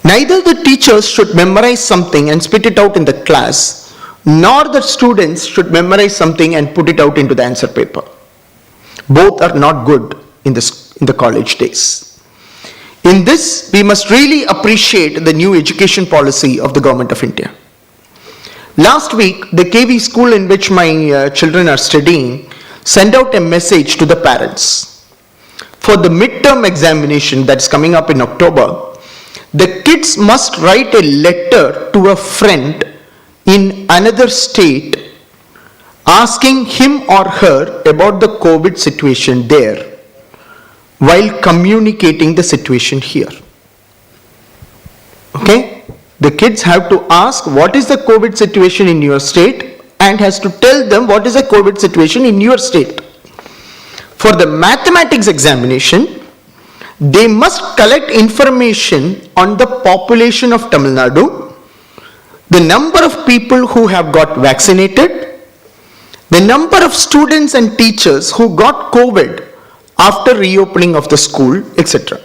Neither the teachers should memorize something and spit it out in the class, nor the students should memorize something and put it out into the answer paper. Both are not good in the college days. In this, we must really appreciate the new education policy of the Government of India. Last week, the KV school in which my children are studying sent out a message to the parents. For the midterm examination that's coming up in October, the kids must write a letter to a friend in another state asking him or her about the COVID situation there. while communicating the situation here. Okay? The kids have to ask what is the COVID situation in your state and has to tell them what is the COVID situation in your state. For the mathematics examination, they must collect information on the population of Tamil Nadu, the number of people who have got vaccinated, the number of students and teachers who got COVID after reopening of the school, etc.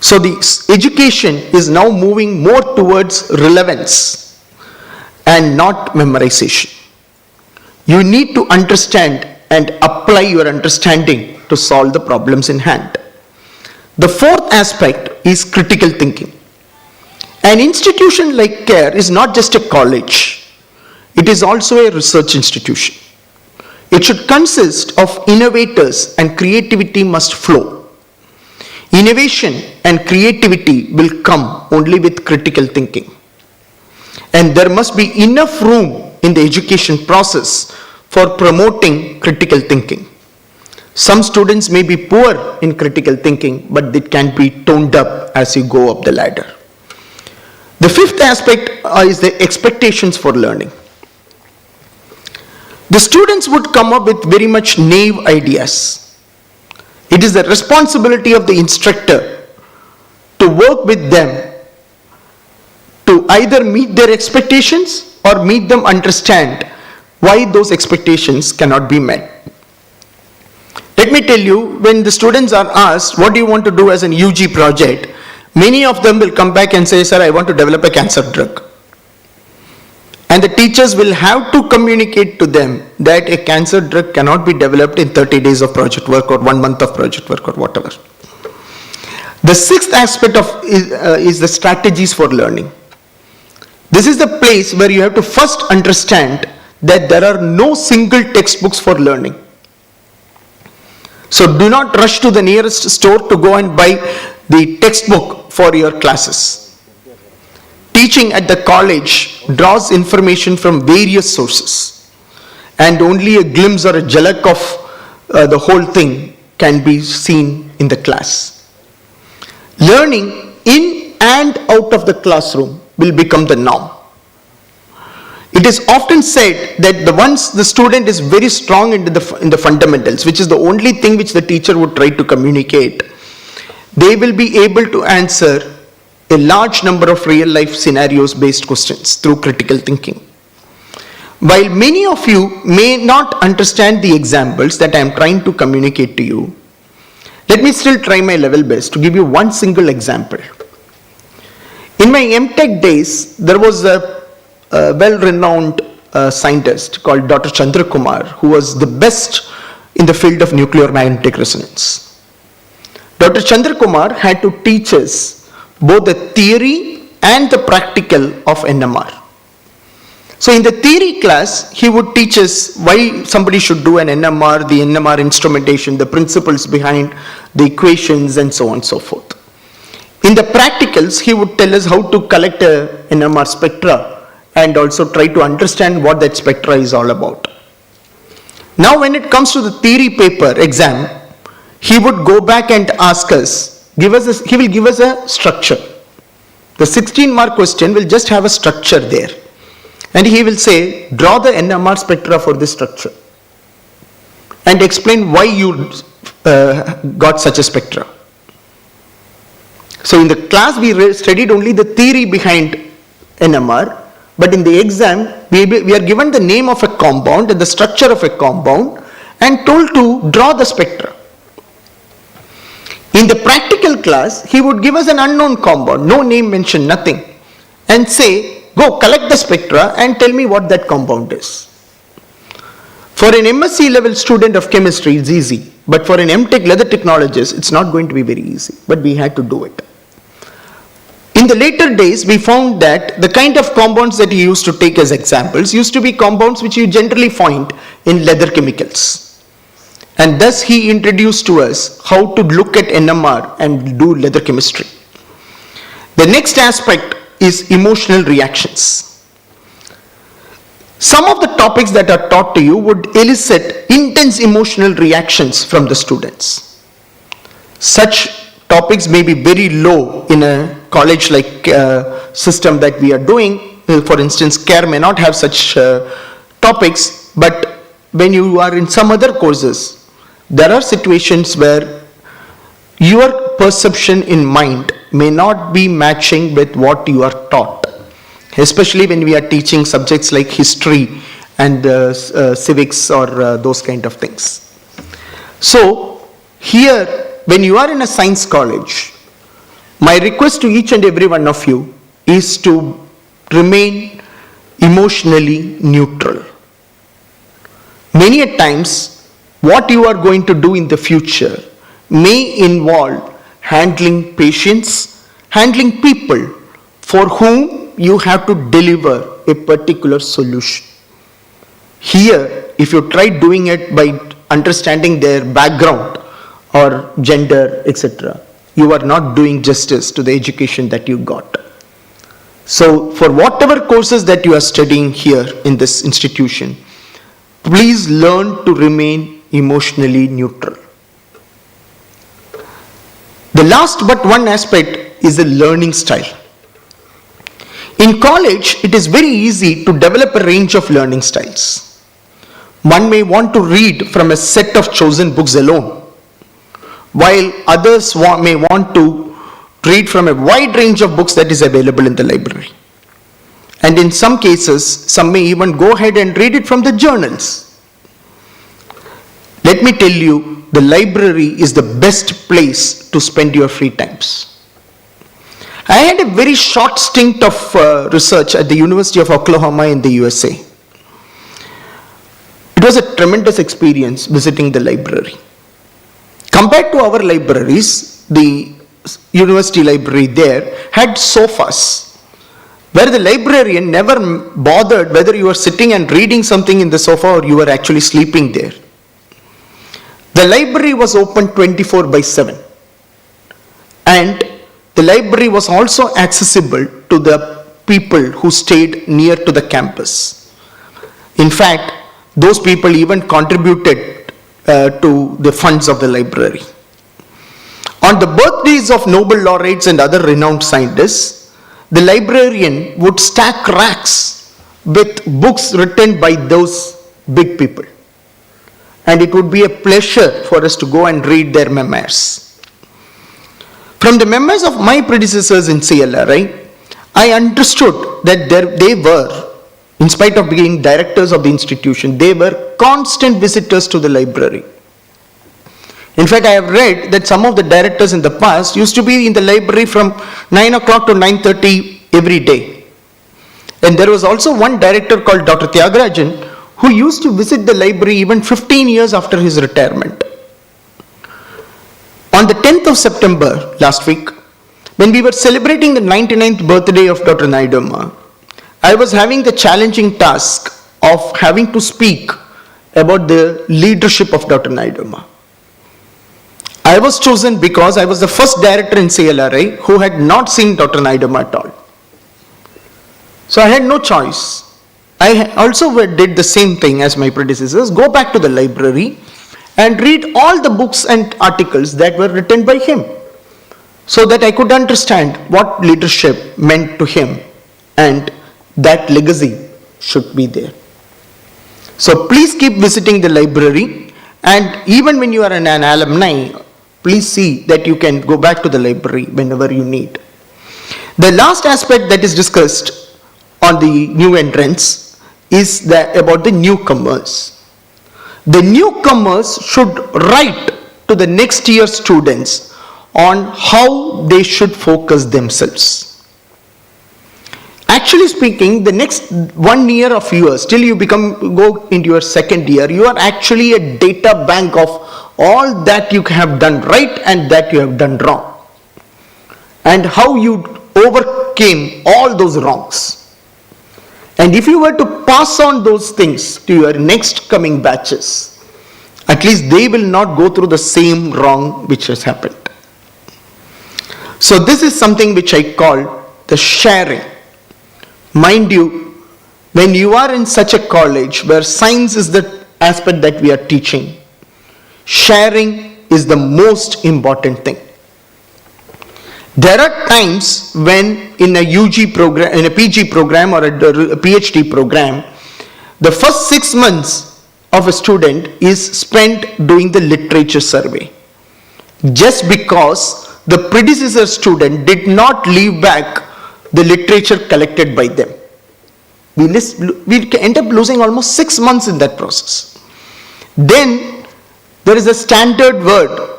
So the education is now moving more towards relevance and not memorization. You need to understand and apply your understanding to solve the problems in hand. The fourth aspect is critical thinking. An institution like CARE is not just a college, it is also a research institution. It should consist of innovators and creativity must flow. Innovation and creativity will come only with critical thinking. And there must be enough room in the education process for promoting critical thinking. Some students may be poor in critical thinking, but it can be toned up as you go up the ladder. The fifth aspect is the expectations for learning. The students would come up with very much naive ideas. It is the responsibility of the instructor to work with them to either meet their expectations or make them understand why those expectations cannot be met. Let me tell you, when the students are asked, what do you want to do as an UG project? Many of them will come back and say, sir, I want to develop a cancer drug. And the teachers will have to communicate to them that a cancer drug cannot be developed in 30 days of project work or 1 month of project work or whatever. The sixth aspect is the strategies for learning. This is the place where you have to first understand that there are no single textbooks for learning. So do not rush to the nearest store to go and buy the textbook for your classes. Teaching at the college draws information from various sources, and only a glimpse or a jhalak of the whole thing can be seen in the class. Learning in and out of the classroom will become the norm. It is often said that once the student is very strong in the fundamentals, which is the only thing which the teacher would try to communicate, they will be able to answer a large number of real life scenarios based questions through critical thinking. While many of you may not understand the examples that I am trying to communicate to you, let me still try my level best to give you one single example. In my MTech days, there was a well-renowned scientist called Dr. Chandra Kumar, who was the best in the field of nuclear magnetic resonance. Dr. Chandra Kumar had to teach us both the theory and the practical of NMR. So in the theory class, he would teach us why somebody should do an NMR, the NMR instrumentation, the principles behind the equations, and so on and so forth. In the practicals, he would tell us how to collect a NMR spectra and also try to understand what that spectra is all about. Now when it comes to the theory paper exam, he would go back and ask us, he will give us a structure. The 16-mark question will just have a structure there. And he will say, draw the NMR spectra for this structure and explain why you got such a spectra. So in the class we studied only the theory behind NMR, but in the exam we are given the name of a compound and the structure of a compound and told to draw the spectra. In the practical class, he would give us an unknown compound, no name mentioned, nothing, and say, go collect the spectra and tell me what that compound is. For an MSc level student of chemistry, it's easy, but for an MTech leather technologist, it's not going to be very easy, but we had to do it. In the later days, we found that the kind of compounds that he used to take as examples used to be compounds which you generally find in leather chemicals. And thus he introduced to us how to look at NMR and do leather chemistry. The next aspect is emotional reactions. Some of the topics that are taught to you would elicit intense emotional reactions from the students. Such topics may be very low in a college-like system that we are doing. For instance, care may not have such topics, but when you are in some other courses, there are situations where your perception in mind may not be matching with what you are taught, especially when we are teaching subjects like history and civics or those kind of things. So here, when you are in a science college, my request to each and every one of you is to remain emotionally neutral. Many a times, what you are going to do in the future may involve handling patients, handling people for whom you have to deliver a particular solution. Here, if you try doing it by understanding their background or gender, etc., you are not doing justice to the education that you got. So, for whatever courses that you are studying here in this institution, please learn to remain emotionally neutral. The last but one aspect is the learning style. In college, it is very easy to develop a range of learning styles. One may want to read from a set of chosen books alone, while others may want to read from a wide range of books that is available in the library. And in some cases, some may even go ahead and read it from the journals. Let me tell you, the library is the best place to spend your free times. I had a very short stint of research at the University of Oklahoma in the USA. It was a tremendous experience visiting the library. Compared to our libraries, the university library there had sofas, where the librarian never bothered whether you were sitting and reading something in the sofa or you were actually sleeping there. The library was open 24/7, and the library was also accessible to the people who stayed near to the campus. In fact, those people even contributed to the funds of the library. On the birthdays of Nobel laureates and other renowned scientists, the librarian would stack racks with books written by those big people. And it would be a pleasure for us to go and read their memoirs. From the memoirs of my predecessors in CLRI, I understood that they were, in spite of being directors of the institution, they were constant visitors to the library. In fact, I have read that some of the directors in the past used to be in the library from 9 o'clock to 9:30 every day. And there was also one director called Dr. Tyagarajan who used to visit the library even 15 years after his retirement. On the 10th of September last week, when we were celebrating the 99th birthday of Dr. Naiduma, I was having the challenging task of having to speak about the leadership of Dr. Naiduma. I was chosen because I was the first director in CLRI who had not seen Dr. Naiduma at all. So I had no choice. I also did the same thing as my predecessors, go back to the library and read all the books and articles that were written by him, so that I could understand what leadership meant to him and that legacy should be there. So please keep visiting the library, and even when you are an alumni, please see that you can go back to the library whenever you need. The last aspect that is discussed on the new entrants is about the newcomers. The newcomers should write to the next year students on how they should focus themselves. Actually speaking, the next 1 year of yours, till you go into your second year, you are actually a data bank of all that you have done right and that you have done wrong, and how you overcame all those wrongs. And if you were to pass on those things to your next coming batches, at least they will not go through the same wrong which has happened. So this is something which I call the sharing. Mind you, when you are in such a college where science is the aspect that we are teaching, sharing is the most important thing. There are times when in a UG program, in a PG program or a PhD program, the first 6 months of a student is spent doing the literature survey. Just because the predecessor student did not leave back the literature collected by them. We end up losing almost 6 months in that process. Then there is a standard word,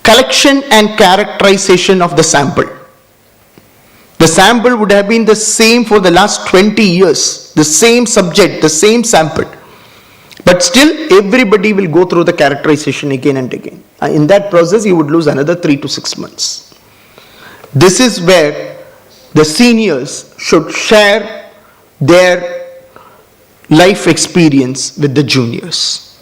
collection and characterization of the sample. The sample would have been the same for the last 20 years, the same subject, the same sample. But still, everybody will go through the characterization again and again. In that process, you would lose another 3 to 6 months. This is where the seniors should share their life experience with the juniors.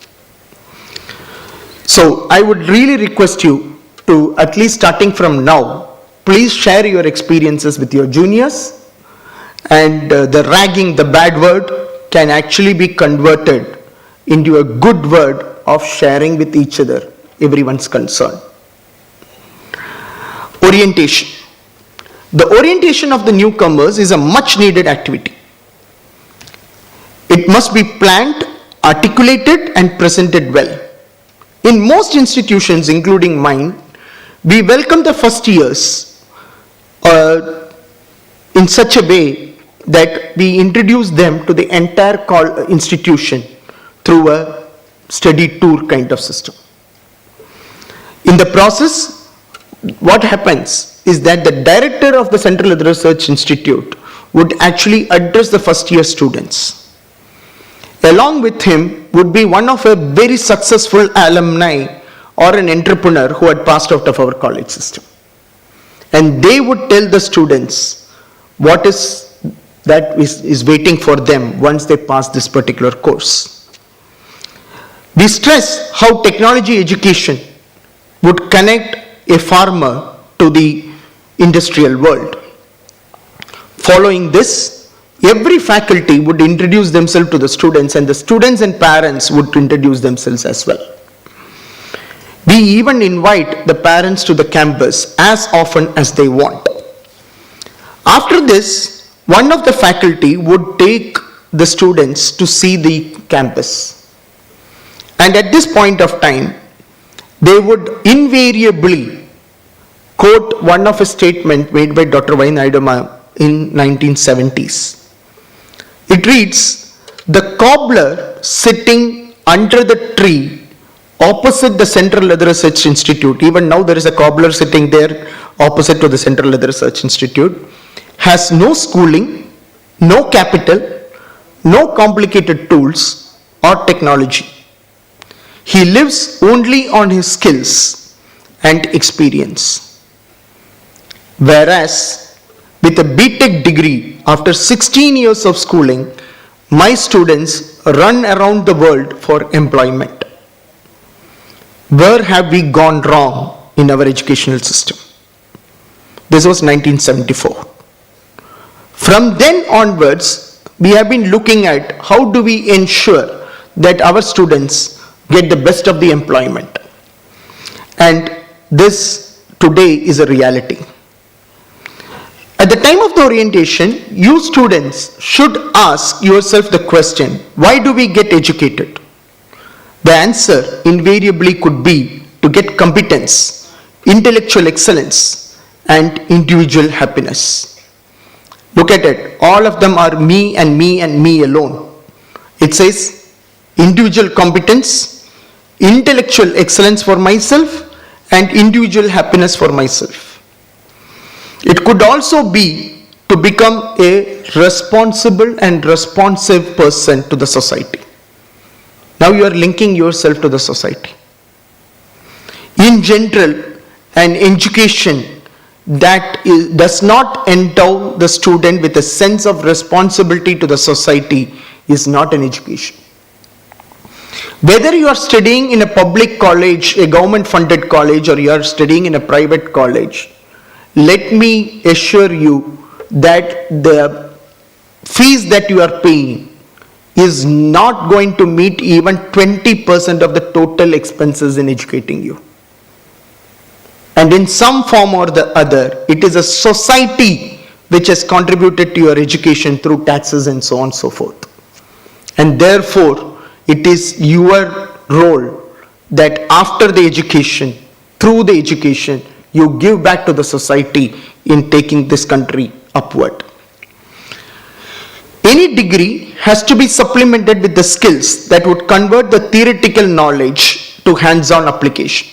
So, I would really request you to, at least starting from now, please share your experiences with your juniors, and the ragging, the bad word, can actually be converted into a good word of sharing with each other everyone's concern. Orientation. The orientation of the newcomers is a much needed activity. It must be planned, articulated and presented well. In most institutions, including mine, we welcome the first years in such a way that we introduce them to the entire institution through a study tour kind of system. In the process, what happens is that the director of the Central Leather Research Institute would actually address the first year students. Along with him would be one of a very successful alumni or an entrepreneur who had passed out of our college system. And they would tell the students what is that is waiting for them once they pass this particular course. We stress how technology education would connect a farmer to the industrial world. Following this, every faculty would introduce themselves to the students, and the students and parents would introduce themselves as well. We even invite the parents to the campus as often as they want. After this, one of the faculty would take the students to see the campus. And at this point of time, they would invariably quote one of a statement made by Dr. Y. Naidu in 1970s. It reads, "The cobbler sitting under the tree opposite the Central Leather Research Institute," even now there is a cobbler sitting there opposite to the Central Leather Research Institute, "has no schooling, no capital, no complicated tools or technology. He lives only on his skills and experience. Whereas, with a BTech degree, after 16 years of schooling, my students run around the world for employment." Where have we gone wrong in our educational system? This was 1974. From then onwards, we have been looking at how do we ensure that our students get the best of the employment. And this today is a reality. At the time of the orientation, you students should ask yourself the question, why do we get educated? The answer invariably could be to get competence, intellectual excellence, and individual happiness. Look at it, all of them are me and me and me alone. It says individual competence, intellectual excellence for myself, and individual happiness for myself. It could also be to become a responsible and responsive person to the society. Now you are linking yourself to the society. In general, an education that does not endow the student with a sense of responsibility to the society is not an education. Whether you are studying in a public college, a government funded college, or you are studying in a private college, let me assure you that the fees that you are paying is not going to meet even 20% of the total expenses in educating you. And in some form or the other, it is a society which has contributed to your education through taxes and so on and so forth. And therefore, it is your role that after the education, through the education, you give back to the society in taking this country upward. Any degree has to be supplemented with the skills that would convert the theoretical knowledge to hands-on application.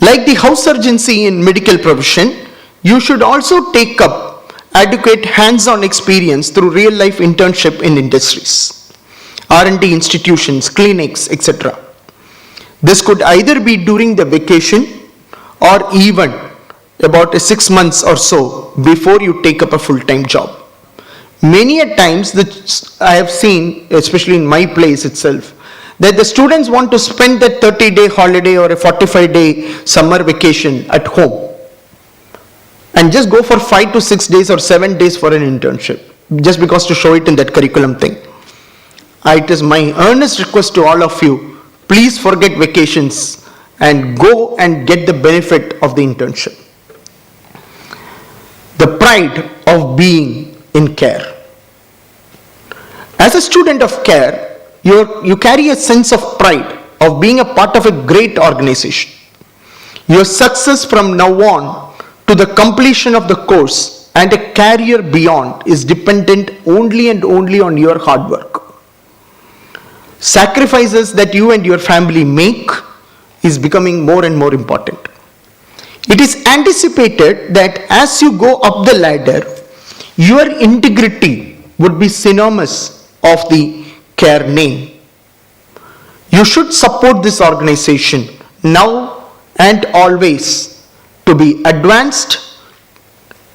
Like the house surgency in medical profession, you should also take up adequate hands-on experience through real-life internship in industries, R&D institutions, clinics, etc. This could either be during the vacation or even about 6 months or so before you take up a full-time job. Many a times I have seen, especially in my place itself, that the students want to spend that 30-day holiday or a 45-day summer vacation at home and just go for 5 to 6 days or 7 days for an internship, just because to show it in that curriculum thing. It is my earnest request to all of you, please forget vacations and go and get the benefit of the internship. The pride of being in care. As a student of care, you carry a sense of pride of being a part of a great organization. Your success from now on to the completion of the course and a career beyond is dependent only and only on your hard work. Sacrifices that you and your family make is becoming more and more important. It is anticipated that as you go up the ladder, your integrity would be synonymous of the care name. You should support this organization now and always to be advanced,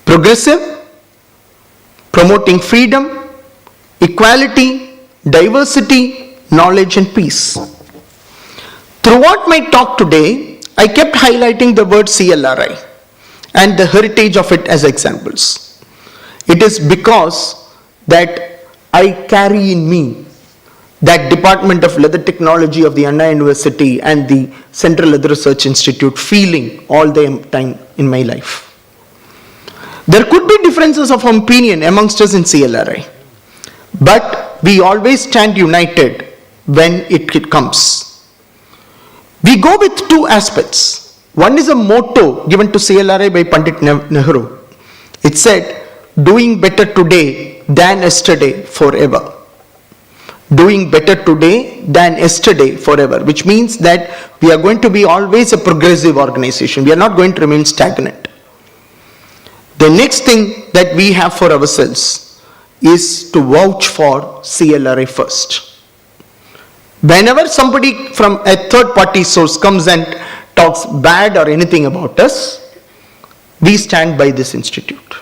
progressive, promoting freedom, equality, diversity, knowledge and peace. Throughout my talk today, I kept highlighting the word CLRI and the heritage of it as examples. It is because that I carry in me that Department of Leather Technology of the Anna University and the Central Leather Research Institute feeling all the time in my life. There could be differences of opinion amongst us in CLRI, but we always stand united when it comes. We go with two aspects. One is a motto given to CLRI by Pandit Nehru. It said, doing better today than yesterday forever. Doing better today than yesterday forever, which means that we are going to be always a progressive organization. We are not going to remain stagnant. The next thing that we have for ourselves is to vouch for CLRI first. Whenever somebody from a third party source comes and talks bad or anything about us, we stand by this institute.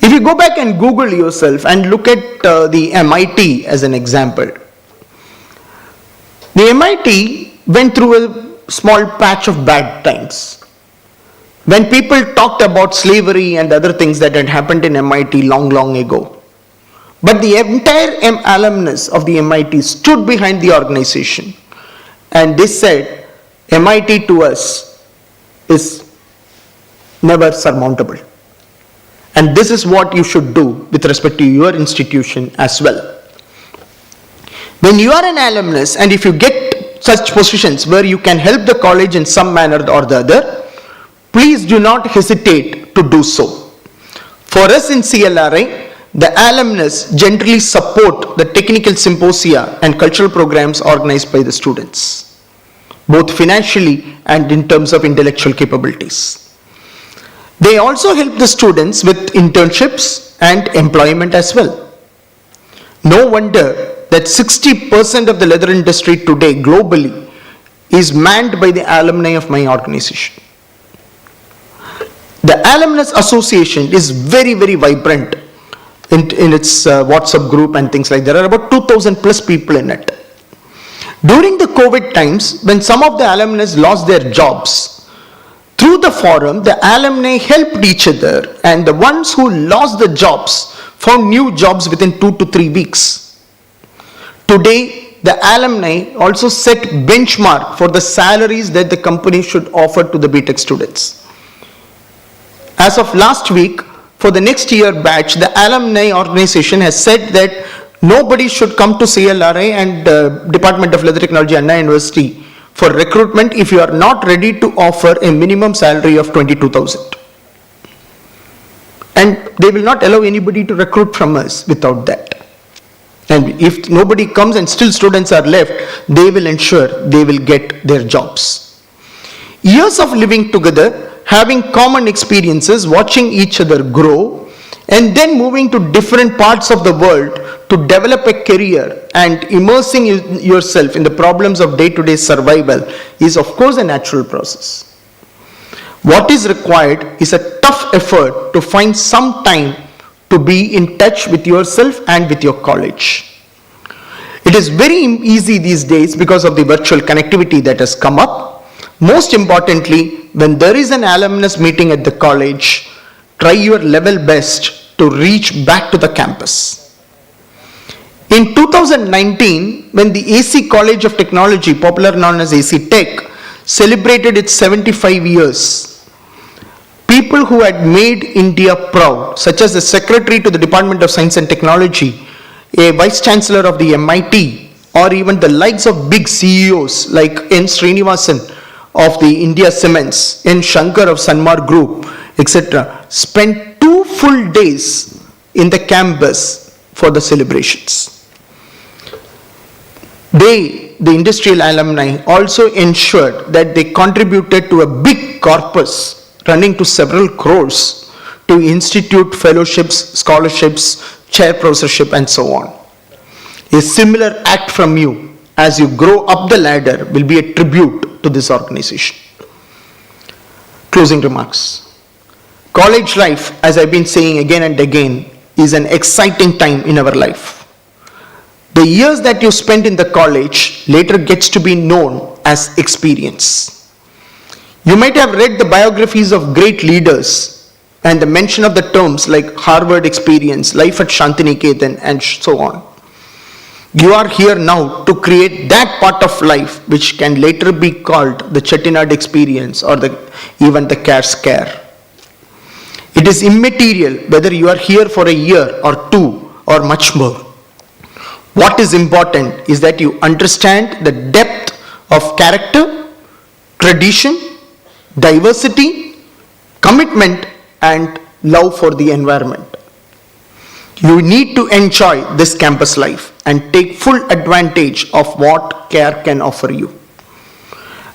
If you go back and Google yourself and look at the MIT as an example, the MIT went through a small patch of bad times. When people talked about slavery and other things that had happened in MIT long ago. But the entire alumnus of the MIT stood behind the organization and they said, MIT to us is never surmountable. And this is what you should do with respect to your institution as well. When you are an alumnus and if you get such positions where you can help the college in some manner or the other, please do not hesitate to do so. For us in CLRI, the alumnus generally support the technical symposia and cultural programs organized by the students, both financially and in terms of intellectual capabilities. They also help the students with internships and employment as well. No wonder that 60% of the leather industry today globally is manned by the alumni of my organization. The Alumnus Association is very vibrant in its WhatsApp group and things like that. There are about 2,000 plus people in it. During the COVID times, when some of the alumnus lost their jobs, through the forum, the alumni helped each other, and the ones who lost the jobs found new jobs within 2 to 3 weeks. Today, the alumni also set benchmark for the salaries that the company should offer to the BTech students. As of last week, for the next year batch, the alumni organization has said that nobody should come to CLRI and Department of Leather Technology, Anna University for recruitment if you are not ready to offer a minimum salary of 22,000. And they will not allow anybody to recruit from us without that. And if nobody comes and still students are left, they will ensure they will get their jobs. Years of living together, having common experiences, watching each other grow, and then moving to different parts of the world to develop a career and immersing yourself in the problems of day-to-day survival is of course a natural process. What is required is a tough effort to find some time to be in touch with yourself and with your college. It is very easy these days because of the virtual connectivity that has come up. Most importantly, when there is an alumnus meeting at the college, try your level best to reach back to the campus. In 2019, when the AC College of Technology, popular known as AC Tech, celebrated its 75 years, people who had made India proud, such as the Secretary to the Department of Science and Technology, a Vice Chancellor of the MIT, or even the likes of big CEOs like N. Srinivasan of the India Cements, N. Shankar of Sanmar Group, etc., spent 2 full days in the campus for the celebrations. They, the industrial alumni, also ensured that they contributed to a big corpus running to several crores to institute fellowships, scholarships, chair professorship, and so on. A similar act from you as you grow up the ladder will be a tribute to this organization. Closing remarks. College life, as I've been saying again and again, is an exciting time in our life. The years that you spend in the college later gets to be known as experience. You might have read the biographies of great leaders and the mention of the terms like Harvard experience, life at Shantiniketan, and so on. You are here now to create that part of life which can later be called the Chettinad experience or even the CARE scare. It is immaterial whether you are here for a year or 2 or much more. What is important is that you understand the depth of character, tradition, diversity, commitment, and love for the environment. You need to enjoy this campus life and take full advantage of what CARE can offer you.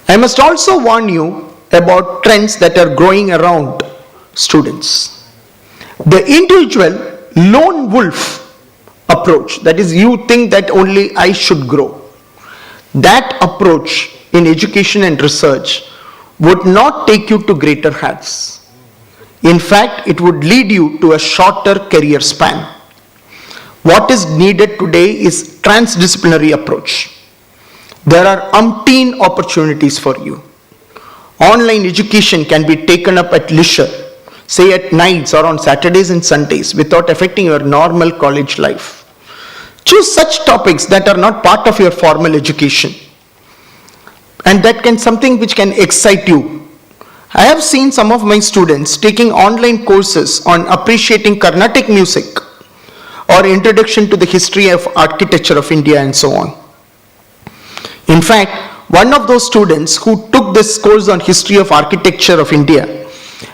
I must also warn you about trends that are growing around students. The individual lone wolf approach, that is, you think that only I should grow. That approach in education and research would not take you to greater heights. In fact, it would lead you to a shorter career span. What is needed today is transdisciplinary approach. There are umpteen opportunities for you. Online education can be taken up at leisure, say at nights or on Saturdays and Sundays, without affecting your normal college life. Choose such topics that are not part of your formal education, and that can something which can excite you. I have seen some of my students taking online courses on appreciating Carnatic music or introduction to the history of architecture of India and so on. In fact, one of those students who took this course on history of architecture of India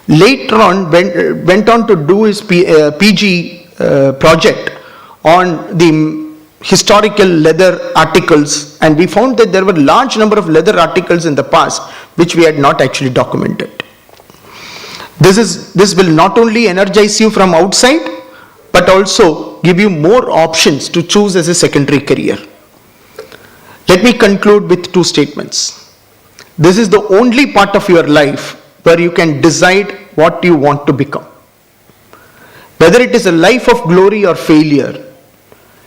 later on went on to do his PG project on the historical leather articles, and we found that there were large number of leather articles in the past which we had not actually documented. This will not only energize you from outside but also give you more options to choose as a secondary career. Let me conclude with 2 statements. This is the only part of your life where you can decide what you want to become. Whether it is a life of glory or failure,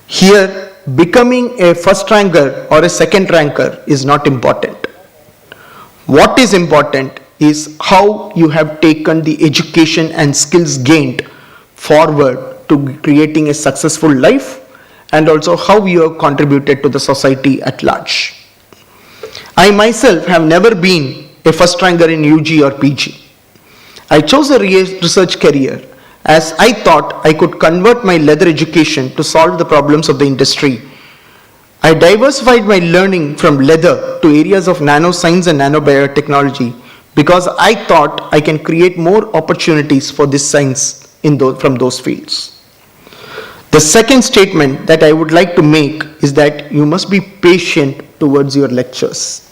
here becoming a first ranker or a second ranker is not important. What is important is how you have taken the education and skills gained forward to creating a successful life, and also how you have contributed to the society at large. I myself have never been a first ranker in UG or PG. I chose a research career as I thought I could convert my leather education to solve the problems of the industry. I diversified my learning from leather to areas of nanoscience and nanobiotechnology because I thought I can create more opportunities for this science from those fields. The second statement that I would like to make is that you must be patient towards your lectures.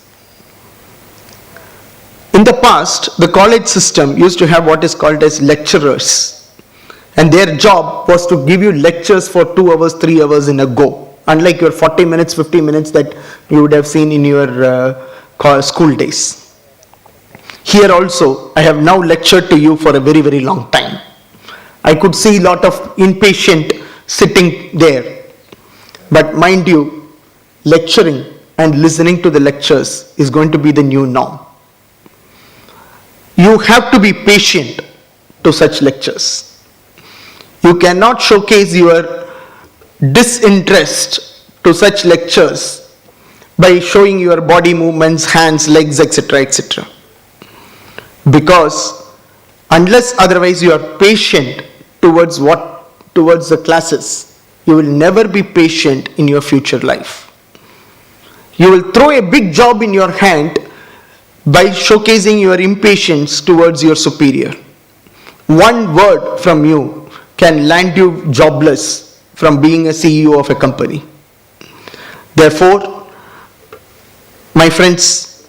In the past, the college system used to have what is called as lecturers, and their job was to give you lectures for 2 hours, 3 hours in a go, unlike your 40 minutes, 50 minutes that you would have seen in your school days. Here also, I have now lectured to you for a very, very long time. I could see a lot of impatient sitting there. But mind you, lecturing and listening to the lectures is going to be the new norm. You have to be patient to such lectures. You cannot showcase your disinterest to such lectures by showing your body movements, hands, legs, etc., etc. Because unless otherwise you are patient towards the classes, you will never be patient in your future life. You will throw a big job in your hand by showcasing your impatience towards your superior. One word from you can land you jobless from being a CEO of a company. Therefore, my friends,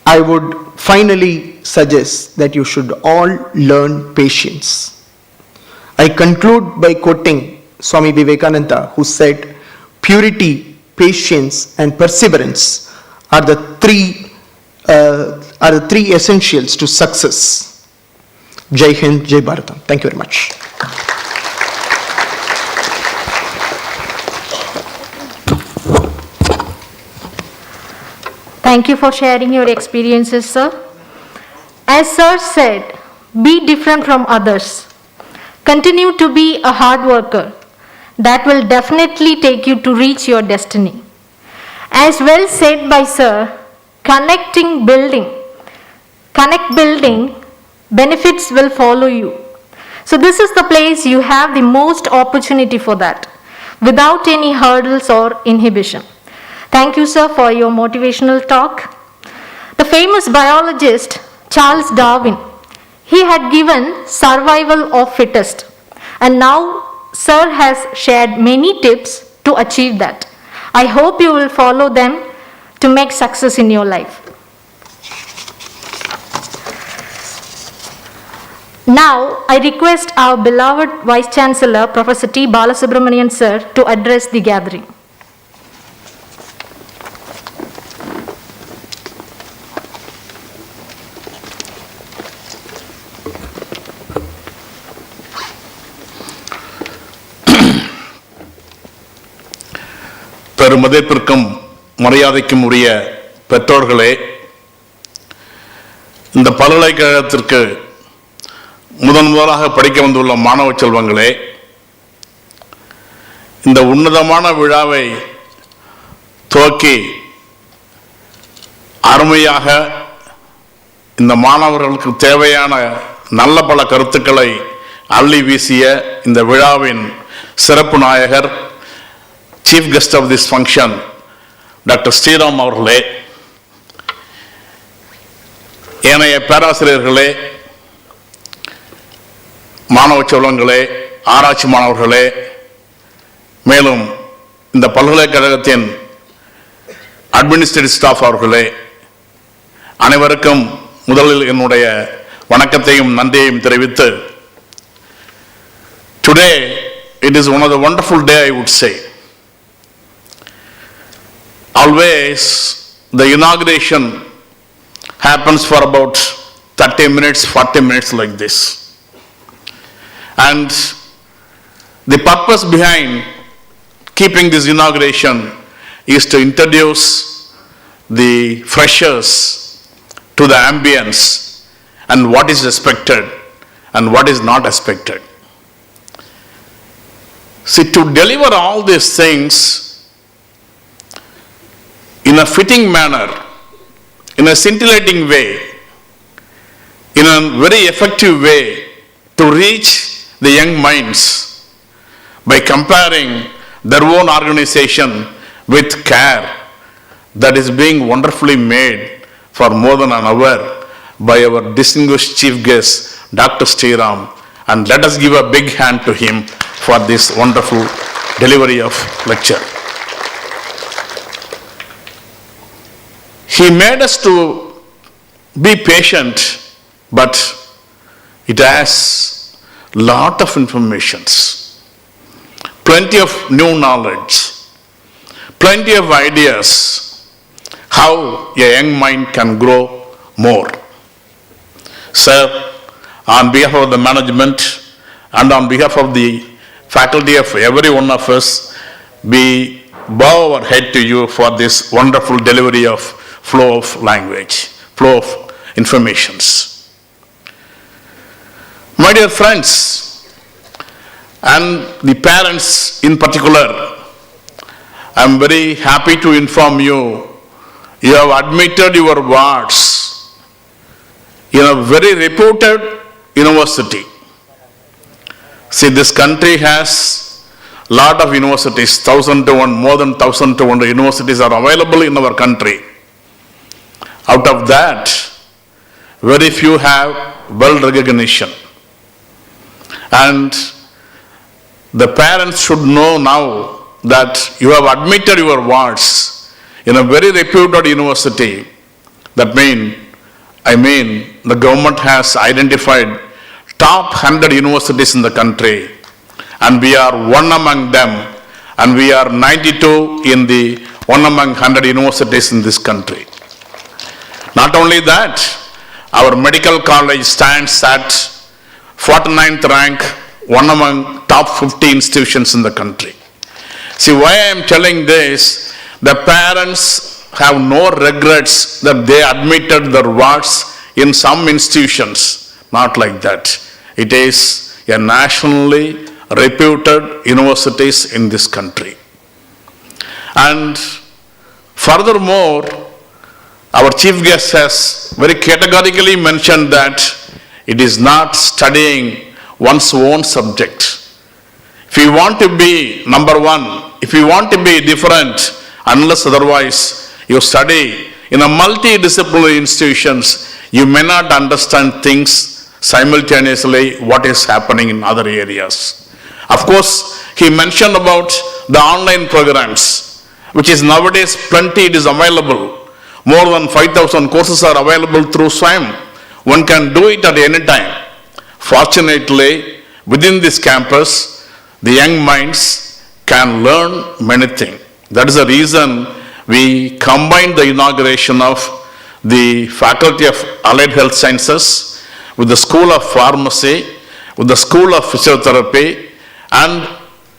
I would finally suggest that you should all learn patience. I conclude by quoting Swami Vivekananda, who said, "Purity, patience, and perseverance are the three essentials to success." Jai Hind, Jai Bharatam. Thank you very much. Thank you for sharing your experiences, sir. As sir said, be different from others. Continue to be a hard worker. That will definitely take you to reach your destiny. As well said by sir, connect building, benefits will follow you. So this is the place you have the most opportunity for that, without any hurdles or inhibition. Thank you, sir, for your motivational talk. The famous biologist Charles Darwin, he had given survival of fittest, and now sir has shared many tips to achieve that. I hope you will follow them to make success in your life. Now, I request our beloved Vice Chancellor, Professor T. Balasubramanian sir, to address the gathering. பெருமதிப்பிற்கும் மரியாதைக்கும் உரிய பெற்றோர்களே, இந்த பல்கலைக்கழகத்திற்கு முதலாக படிக்க வந்துள்ள மாணவ செல்வங்களே, இந்த உன்னதமான விழாவை துவக்கி அருமையாக இந்த மாணவர்களுக்கு தேவையான நல்ல பல கருத்துக்களை அள்ளி வீசிய இந்த விழாவின் சிறப்பு நாயகர், Chief Guest of this function, Dr. Sriram அவர்களே, ஏனைய பேராசிரியர்களே, மாணவ செல்வங்களே, ஆராய்ச்சி மாணவர்களே, மேலும் இந்த பல்கலைக்கழகத்தின் அட்மினிஸ்ட்ரேட்டிவ் ஸ்டாஃப் அவர்களே, அனைவருக்கும் முதலில் என்னுடைய வணக்கத்தையும் நன்றியையும் தெரிவித்து, today it is one of the wonderful day, I would say. Always the inauguration happens for about 30 minutes, 40 minutes like this. And the purpose behind keeping this inauguration is to introduce the freshers to the ambience and what is expected and what is not expected. See, to deliver all these things in a fitting manner, in a scintillating way, in a very effective way to reach the young minds by comparing their own organization with care that is being wonderfully made for more than an hour by our distinguished chief guest, Dr. Sriram, and let us give a big hand to him for this wonderful delivery of lecture. He made us to be patient, but it has lot of informations, plenty of new knowledge, plenty of ideas how a young mind can grow more. Sir, on behalf of the management and on behalf of the faculty of every one of us, we bow our head to you for this wonderful delivery of flow of language, flow of informations. My dear friends, and the parents in particular, I am very happy to inform you, you have admitted your wards in a very reputed university. See, this country has lot of universities, 1,001, more than 1,200 universities are available in our country. Out of that, very few have well recognition. And the parents should know now that you have admitted your wards in a very reputed university. That means, the government has identified top 100 universities in the country, and we are one among them, and we are 92 in the one among 100 universities in this country. Not only that, our medical college stands at 49th rank, one among top 50 institutions in the country. See, why I am telling this, the parents have no regrets that they admitted their wards in some institutions. Not like that. It is a nationally reputed universities in this country. And furthermore, our chief guest has very categorically mentioned that it is not studying one's own subject. If you want to be number one, if you want to be different, unless otherwise you study in a multidisciplinary institutions, you may not understand things simultaneously what is happening in other areas. Of course, he mentioned about the online programs, which is nowadays plenty, it is available. More than 5,000 courses are available through SWAYAM. One can do it at any time. Fortunately, within this campus, the young minds can learn many things. That is the reason we combined the inauguration of the Faculty of Allied Health Sciences with the School of Pharmacy, with the School of Physiotherapy, and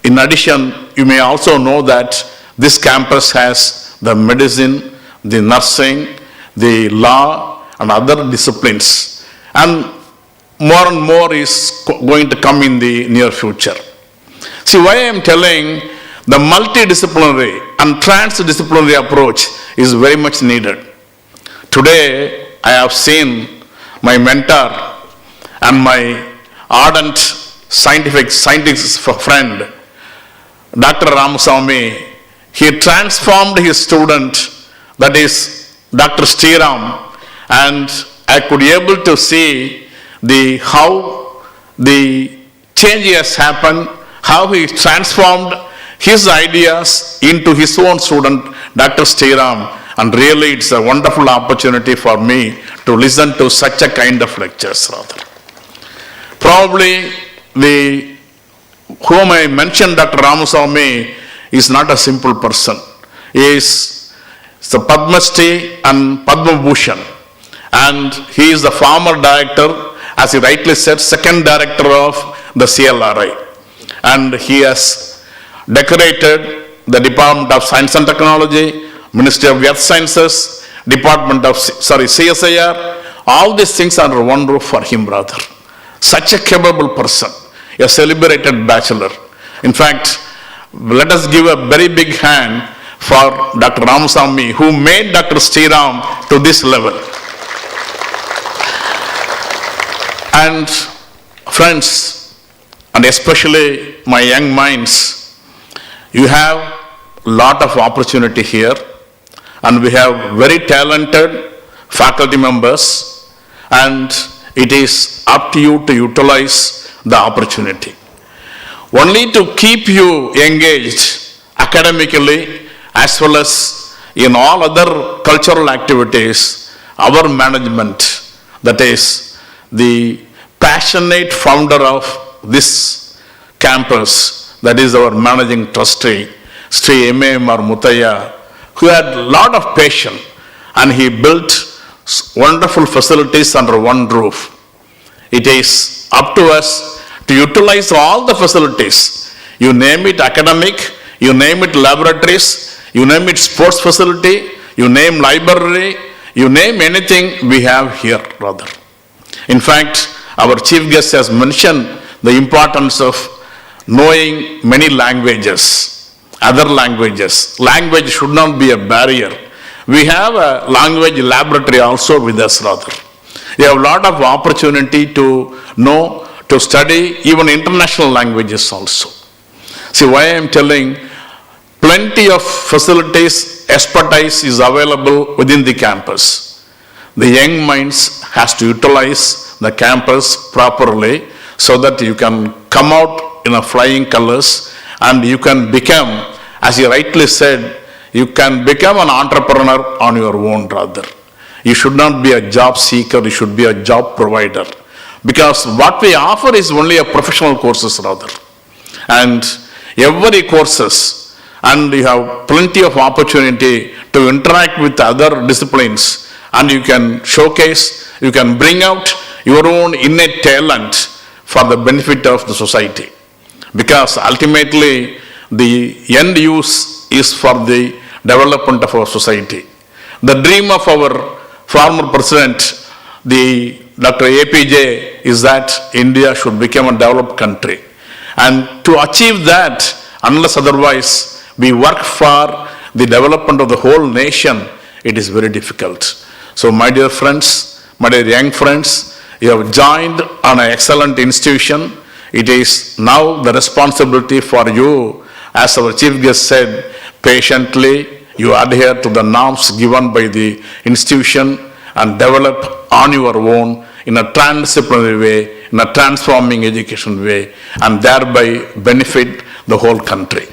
in addition, you may also know that this campus has the medicine, the nursing, the law, and other disciplines. And more is going to come in the near future. See, why I am telling the multidisciplinary and transdisciplinary approach is very much needed. Today, I have seen my mentor and my ardent scientist friend, Dr. Ramaswamy. He transformed his student, that is Dr. Sriram, and I could be able to see how the change has happened, how he transformed his ideas into his own student, Dr. Sriram, and really it's a wonderful opportunity for me to listen to such a kind of lectures rather. Probably whom I mentioned, Dr. Ramaswamy, is not a simple person. He is the Padma Shri and Padma Bhushan, and he is the former director, as he rightly said, second director of the CLRI, and he has decorated the Department of Science and Technology, Ministry of Earth Sciences, Department of CSIR. All these things are under one roof for him, brother. Such a capable person, a celebrated bachelor, In fact, let us give a very big hand for Dr. Ramasamy, who made Dr. Sriram to this level. And friends, and especially my young minds, you have a lot of opportunity here, and we have very talented faculty members, and it is up to you to utilize the opportunity. Only to keep you engaged academically as well as in all other cultural activities, our management, that is the passionate founder of this campus, that is our managing trustee, Sri M.A.M.R. Muthaiya, who had a lot of passion, and he built wonderful facilities under one roof. It is up to us to utilize all the facilities. You name it academic, you name it laboratories, you name it sports facility, you name library, you name anything we have here rather. In fact, our chief guest has mentioned the importance of knowing many languages, other languages. Language should not be a barrier. We have a language laboratory also with us rather. You have a lot of opportunity to know, to study even international languages also. See why I am telling, plenty of facilities, expertise is available within the campus. The young minds has to utilize the campus properly so that you can come out in a flying colors and you can become, as you rightly said, you can become an entrepreneur on your own rather. You should not be a job seeker, you should be a job provider. Because what we offer is only a professional courses rather. And every courses, and you have plenty of opportunity to interact with other disciplines, and you can showcase, you can bring out your own innate talent for the benefit of the society. Because ultimately, the end use is for the development of our society. The dream of our former president, the Dr. APJ, is that India should become a developed country. And to achieve that, unless otherwise we work for the development of the whole nation, it is very difficult. So my dear friends, my dear young friends, you have joined an excellent institution. It is now the responsibility for you, as our chief guest said, patiently you adhere to the norms given by the institution and develop on your own in a transdisciplinary way, in a transforming education way, and thereby benefit the whole country.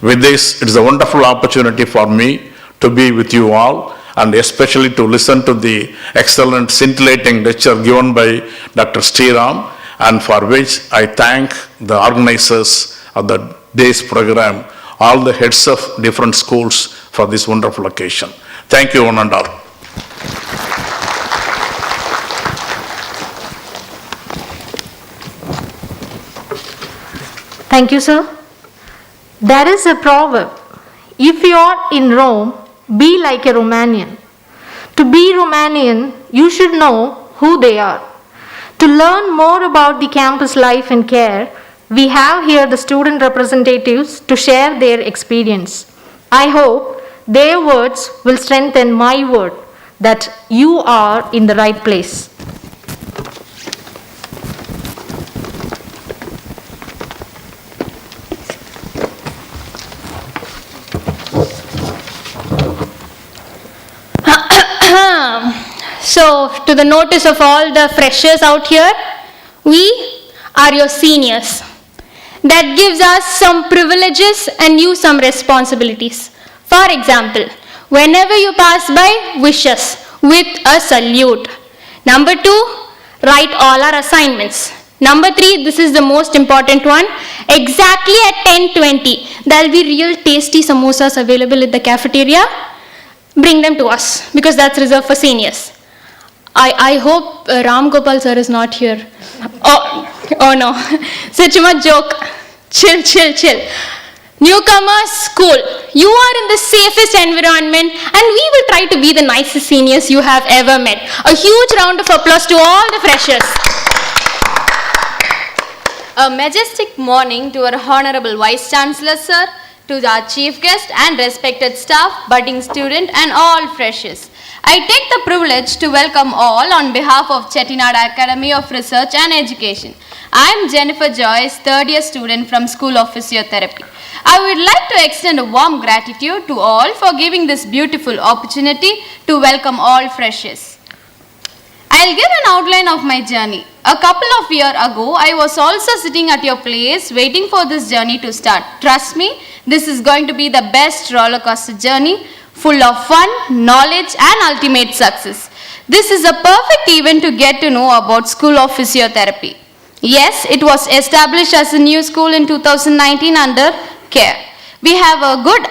With this, it is a wonderful opportunity for me to be with you all, and especially to listen to the excellent scintillating lecture given by Dr. Sriram, and for which I thank the organizers of the day's program, all the heads of different schools for this wonderful occasion. Thank you one and all. Thank you, sir. There is a proverb, if you are in Rome, be like a Romanian. To be Romanian, you should know who they are. To learn more about the campus life and care, we have here the student representatives to share their experience. I hope their words will strengthen my word that you are in the right place. So, to the notice of all the freshers out here, we are your seniors. That gives us some privileges and you some responsibilities. For example, whenever you pass by, wish us with a salute. Number 2, write all our assignments. Number 3, this is the most important one, exactly at 10:20, there will be real tasty samosas available at the cafeteria. Bring them to us because that's reserved for seniors. I hope Ram Gopal sir is not here. Oh no, such a joke. Chill. Newcomers, school. You are in the safest environment and we will try to be the nicest seniors you have ever met. A huge round of applause to all the freshers. A majestic morning to our Honorable Vice Chancellor Sir, to our Chief Guest and respected staff, budding student and all freshers. I take the privilege to welcome all on behalf of Chettinad Academy of Research and Education. I am Jennifer Joyce, third year student from School of Physiotherapy. I would like to extend a warm gratitude to all for giving this beautiful opportunity to welcome all freshers. I'll give an outline of my journey. A couple of years ago, I was also sitting at your place waiting for this journey to start. Trust me, this is going to be the best roller coaster journey, full of fun, knowledge and ultimate success. This is a perfect event to get to know about School of Physiotherapy. Yes, it was established as a new school in 2019 under CARE. We have a good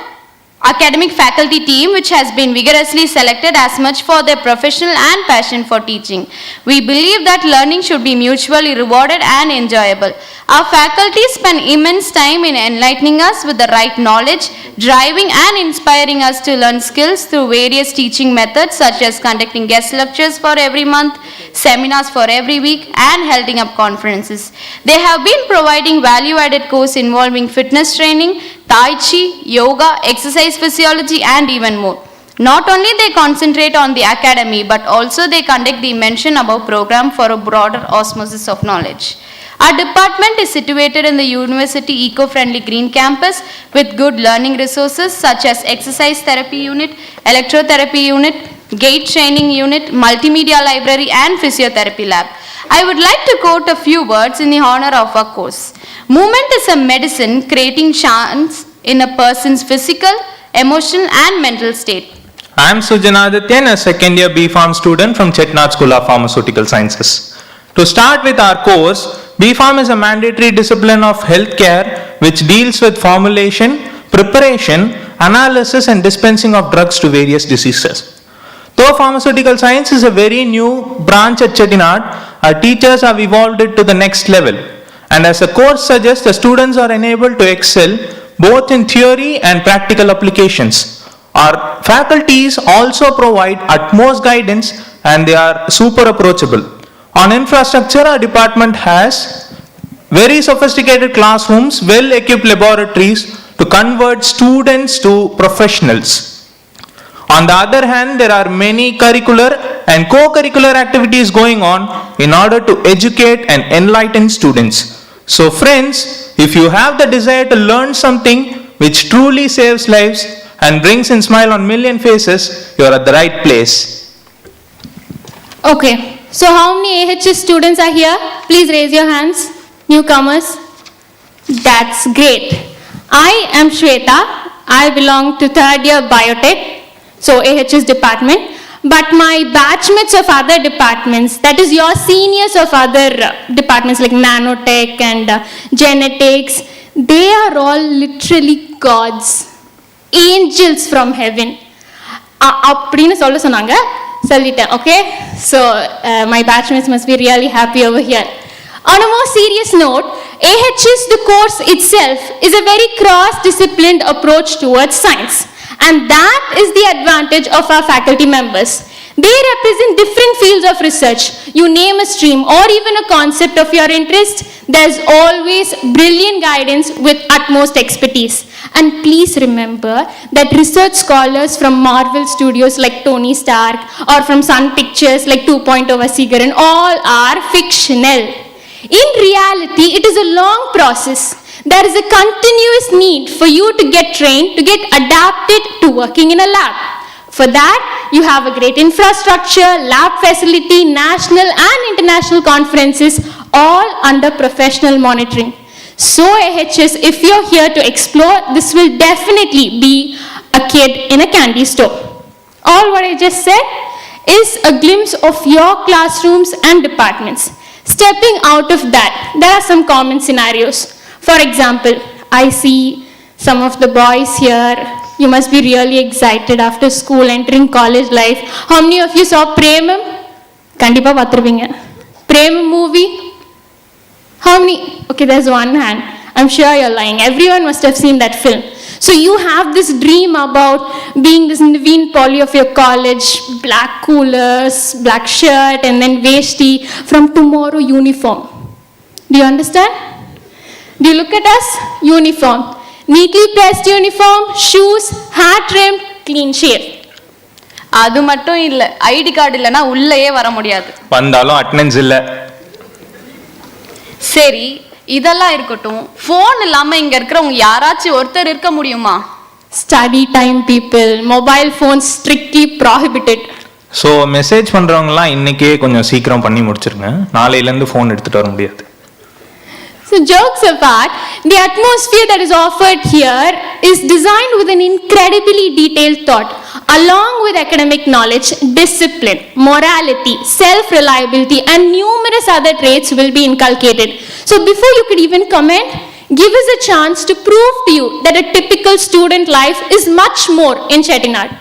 academic faculty team which has been vigorously selected as much for their professional and passion for teaching. We believe that learning should be mutually rewarded and enjoyable. Our faculty spend immense time in enlightening us with the right knowledge, driving and inspiring us to learn skills through various teaching methods such as conducting guest lectures for every month, seminars for every week and holding up conferences. They have been providing value-added course involving fitness training, Tai Chi, yoga, exercise physiology and even more. Not only they concentrate on the academy but also they conduct the mentioned above program for a broader osmosis of knowledge. Our department is situated in the University Eco-Friendly Green Campus with good learning resources such as exercise therapy unit, electrotherapy unit, gait training unit, multimedia library and physiotherapy lab. I would like to quote a few words in the honor of our course. Movement is a medicine creating chance in a person's physical, emotional and mental state. I am Sujanadityan, a second year B.Pharm student from Chettinad School of Pharmaceutical Sciences. To start with our course, B.Pharm is a mandatory discipline of healthcare which deals with formulation, preparation, analysis and dispensing of drugs to various diseases. Though pharmaceutical science is a very new branch at Chettinad, our teachers have evolved it to the next level. And as the course suggests, the students are enabled to excel both in theory and practical applications. Our faculties also provide utmost guidance and they are super approachable. On infrastructure, our department has very sophisticated classrooms, well-equipped laboratories to convert students to professionals. On the other hand, there are many curricular and co-curricular activities going on in order to educate and enlighten students. So friends, if you have the desire to learn something which truly saves lives and brings a smile on million faces, you are at the right place. Okay, so how many AHS students are here? Please raise your hands, newcomers. That's great. I am Shweta. I belong to third year biotech, so AHS department. But my batchmates of other departments, that is your seniors of other departments like nanotech and genetics, they are all literally gods, angels from heaven. அப்படின்னு சொன்னாங்க சொல்லிட்டேன். Okay, so my batchmates must be really happy over here. On a more serious note, AHS, the course itself, is a very cross-disciplined approach towards science. And that is the advantage of our faculty members. They represent different fields of research. You name a stream or even a concept of your interest, there's always brilliant guidance with utmost expertise. And please remember that research scholars from Marvel Studios like Tony Stark or from Sun Pictures like 2.0 Sigapi all are fictional. In reality, it is a long process. There is a continuous need for you to get trained, to get adapted to working in a lab. For that, you have a great infrastructure, lab facility, national and international conferences, all under professional monitoring. So AHS, if you're here to explore, this will definitely be a kid in a candy store. All what I just said is a glimpse of your classrooms and departments. Stepping out of that, there are some common scenarios. For example, I see some of the boys here. You must be really excited after school, entering college life. How many of you saw Premam? Kandipa pathirvinga. Premam movie? How many? Okay, there's one hand. I'm sure you're lying. Everyone must have seen that film. So you have this dream about being this Naveen Polly of your college, black coolers, black shirt, and then veshti, from tomorrow uniform. Do you understand? Do you look at us? Uniform. Neatly pressed uniform, shoes, hair trimmed, clean shave. அது மட்டும் இல்ல, ID card இல்லனா உள்ளேயே வர முடியாது. வந்தாலும் attendance இல்ல. சரி, இதெல்லாம் இருக்கட்டும். ஃபோன் இல்லாம இங்க இருக்கிறவங்க யாராச்சும் ஒருத்தர் இருக்க முடியுமா? Study time people, mobile phones strictly prohibited. So message பண்றவங்கலாம் இன்னைக்கே கொஞ்சம் சீக்கிரம் பண்ணி முடிச்சிருங்க. நாளையில இருந்து ஃபோன் எடுத்துட்டு வர முடியாது. So jokes apart, the atmosphere that is offered here is designed with an incredibly detailed thought, along with academic knowledge, discipline, morality, self-reliability, and numerous other traits will be inculcated. So before you could even comment, give us a chance to prove to you that a typical student life is much more in Chettinad.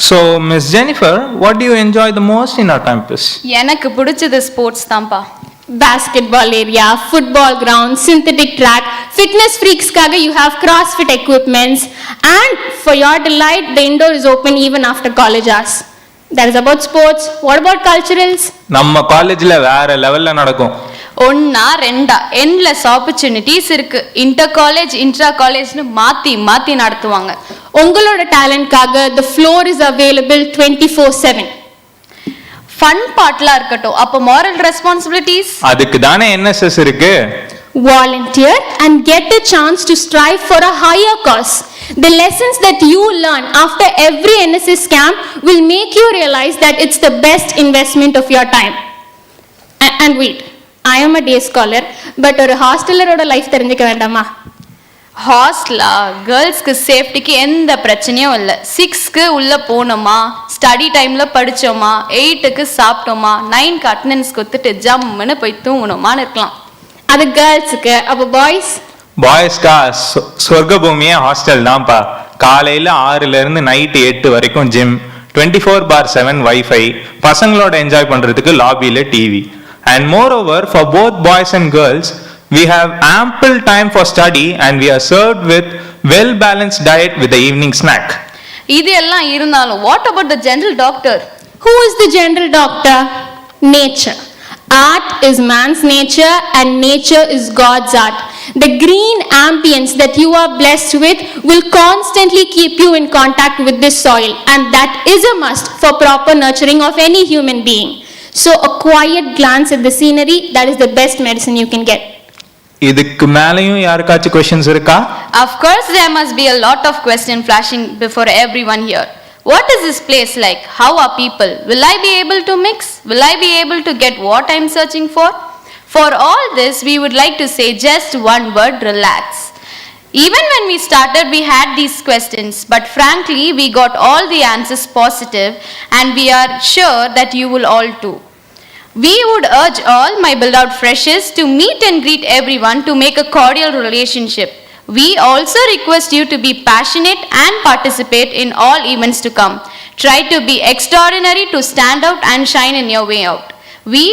So Miss Jennifer, what do you enjoy the most in our campus? எனக்கு பிடிச்சது sports தான்ப்பா. Basketball area, football ground, synthetic track, fitness freaks kaga you have CrossFit equipments, and for your delight the indoor is open even after college hours. That is about sports. What about culturals? நம்ம காலேஜ்ல வேற லெவல்ல நடக்கும். ஒன்னா ரெண்டா endless opportunities இருக்கு. Inter college intra காலேஜ்னு மாத்தி மாத்தி நடத்துவாங்க. உங்களோட talent kaga the floor is available 24/7. Fun பார்ட்லாம் இருக்கட்டும், அப்ப moral responsibilities? அதுக்கு தானே NSS இருக்கு. Volunteer and get a chance to strive for a higher cause. The lessons that you learn after every NSS camp will make you realize that it's the best investment of your time. And wait, I am a day scholar, but ஒரு ஹாஸ்டலரோட life தெரிஞ்சுக்க வேண்டாமா? ஹாஸ்டலா கேர்ள்ஸ்க்கு சேஃப்டிக்கு எந்த பிரச்சனையும் இல்லை. 6க்கு உள்ள போனோமா, study டைம்ல படிச்சோமா, 8க்கு சாப்பிட்டோமா, 9க்கு அட்டெண்டன்ஸ் கொடுத்துட்டு ஜம்முன்னு போய் தூங்கணுமான்னு இருக்கலாம். அது கேர்ள்ஸுக்கு. அப்போ பாய்ஸ்? பாய்ஸ்கா சொர்க்க பூமியே ஹாஸ்டல் தான்ப்பா. காலையில 6ல இருந்து நைட்டு 8 வரைக்கும் ஜிம், 24/7 வைஃபை, பசங்களோட என்ஜாய் பண்றதுக்கு லாபியில TV. And moreover, for both boys and girls, we have ample time for study and we are served with well-balanced diet with the evening snack. இது எல்லாம் இருந்தாலும் what about the general doctor? Who is the general doctor? Nature. Art is man's nature and nature is God's art. The green ambience that you are blessed with will constantly keep you in contact with this soil, and that is a must for proper nurturing of any human being. So a quiet glance at the scenery, that is the best medicine you can get. இதுக்கு மேலயும் யாருக்காச்சும் questions இருக்கா? Of course there must be a lot of question flashing before everyone here. What is this place like? How are people? Will I be able to mix? Will I be able to get what I'm searching for? For all this, we would like to say just one word: relax. Even when we started, we had these questions, but frankly, we got all the answers positive, and we are sure that you will all too. We would urge all my beloved freshers to meet and greet everyone to make a cordial relationship. We also request you to be passionate and participate in all events to come. Try to be extraordinary to stand out and shine in your way out. We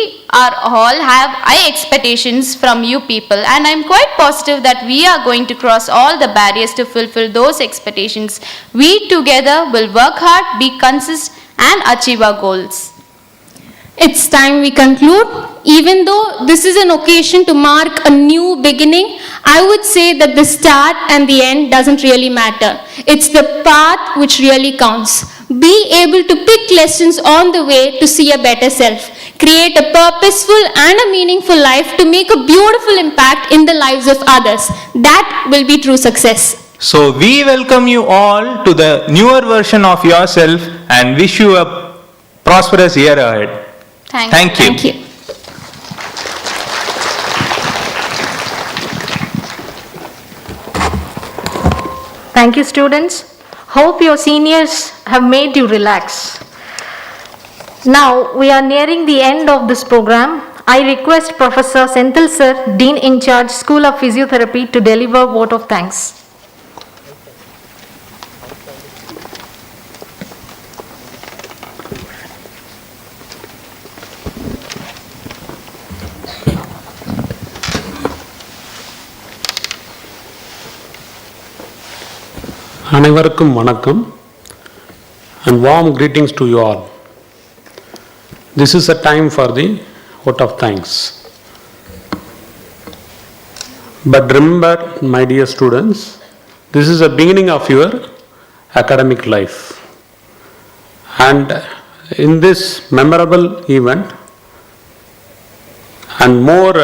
are all have high expectations from you people, and I'm quite positive that we are going to cross all the barriers to fulfill those expectations. We together will work hard, be consistent, and achieve our goals. It's time we conclude. Even though this is an occasion to mark a new beginning, I would say that the start and the end doesn't really matter. It's the path which really counts. Be able to pick lessons on the way to see a better self. Create a purposeful and a meaningful life to make a beautiful impact in the lives of others. That will be true success. So we welcome you all to the newer version of yourself and wish you a prosperous year ahead. Thank you. Thank you. Thank you, students. Hope your seniors have made you relax. Now, we are nearing the end of this program. I request Professor Senthil Sir, Dean in Charge, School of Physiotherapy, to deliver vote of thanks. அனைவருக்கும் வணக்கம் and warm greetings to you all. This is a time for the vote of thanks. But remember, my dear students, this is the beginning of your academic life. And in this memorable event and more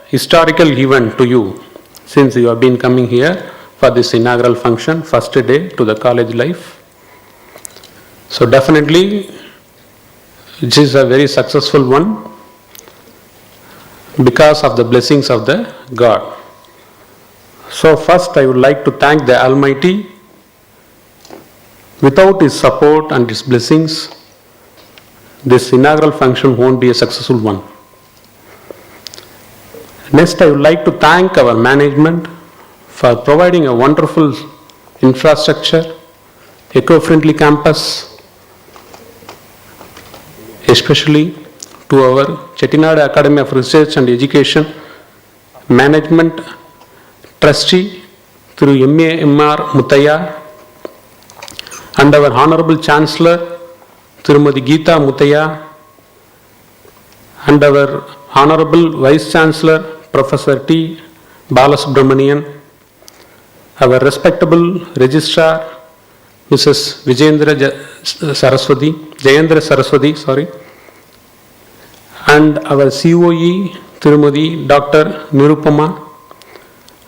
historical event to you, since you have been coming here for this inaugural function, first day to the college life. So definitely, this is a very successful one because of the blessings of the God. So first I would like to thank the Almighty. Without His support and His blessings, this inaugural function won't be a successful one. Next, I would like to thank our management for providing a wonderful infrastructure, eco-friendly campus, especially to our Chettinad Academy of Research and Education Management Trustee through M.A.M.R. Muthaiya, and our Honorable Chancellor Tirumadi Geeta Muthaiya, and our Honorable Vice Chancellor Professor T. Balasubramanian, our respectable Registrar Mrs. Jayendra Saraswati, and our COE Tirumadi Dr. Nirupama,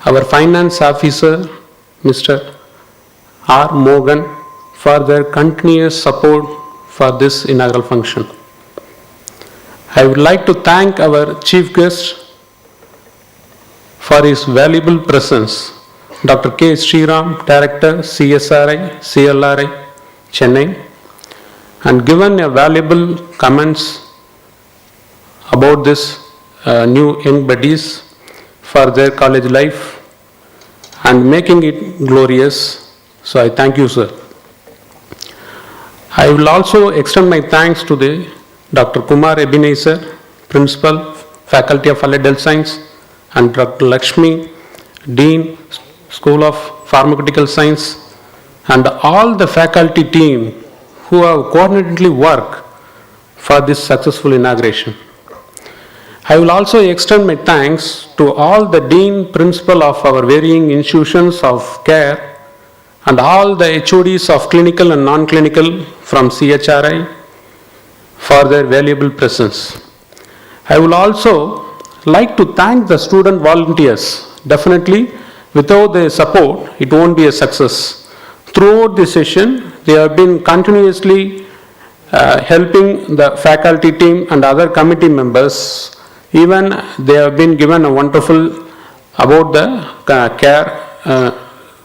our Finance Officer Mr. R. Morgan, for their continuous support for this inaugural function. I would like to thank our chief guest for his valuable presence, Dr. K. Sriram, Director, CSRI, CLRI, Chennai, and given a valuable comments about this new young buddies for their college life and making it glorious. So I thank you, sir. I will also extend my thanks to the Dr. Kumar Ebenezer, Principal, Faculty of Allied Health Science, and Dr. Lakshmi, Dean, School of Pharmaceutical Science, and all the faculty team who have coordinatedly worked for this successful inauguration. I will also extend my thanks to all the Dean, Principal of our varying institutions of care, and all the HODs of clinical and non-clinical from CHRI for their valuable presence. I will also like to thank the student volunteers. Definitely, without their support, it won't be a success. Throughout the session, they have been continuously helping the faculty team and other committee members. Even they have been given a wonderful about the care.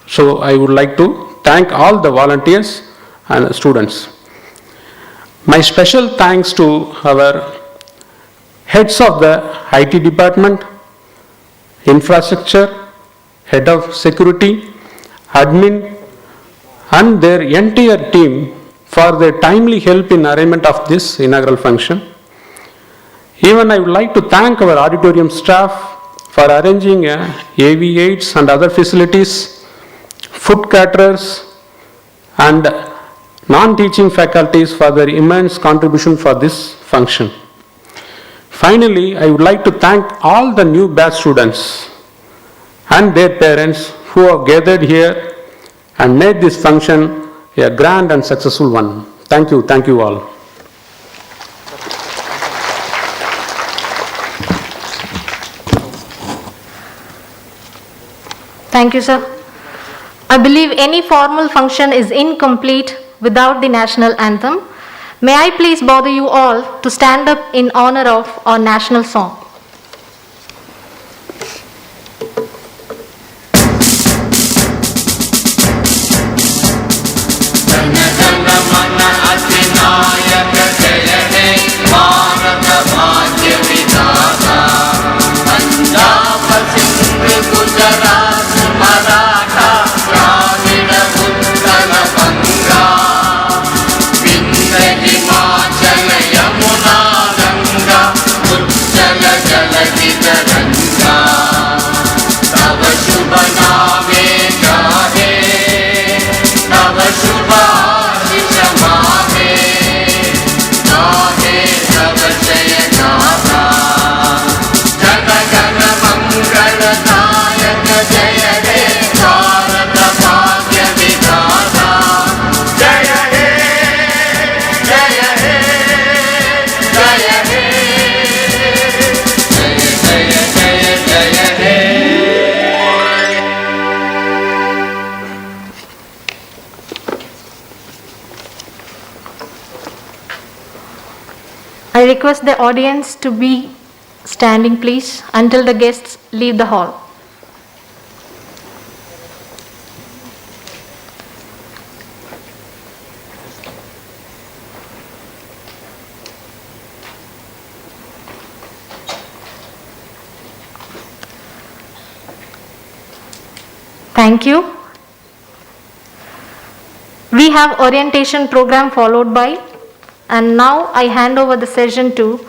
So I would like to thank all the volunteers and students. My special thanks to our heads of the IT department, infrastructure, head of security, admin, and their entire team for their timely help in arrangement of this inaugural function. Even I would like to thank our auditorium staff for arranging AV8s and other facilities, food caterers, and non-teaching faculties for their immense contribution for this function. Finally, I would like to thank all the new batch students and their parents who have gathered here and made this function a grand and successful one. Thank you all. Thank you, sir. I believe any formal function is incomplete without the national anthem. May I please bother you all to stand up in honor of our national song. Jana Jana Mangala Naya I request the audience to be standing, please, until the guests leave the hall. Thank you. We have orientation program followed by, and now I hand over the session to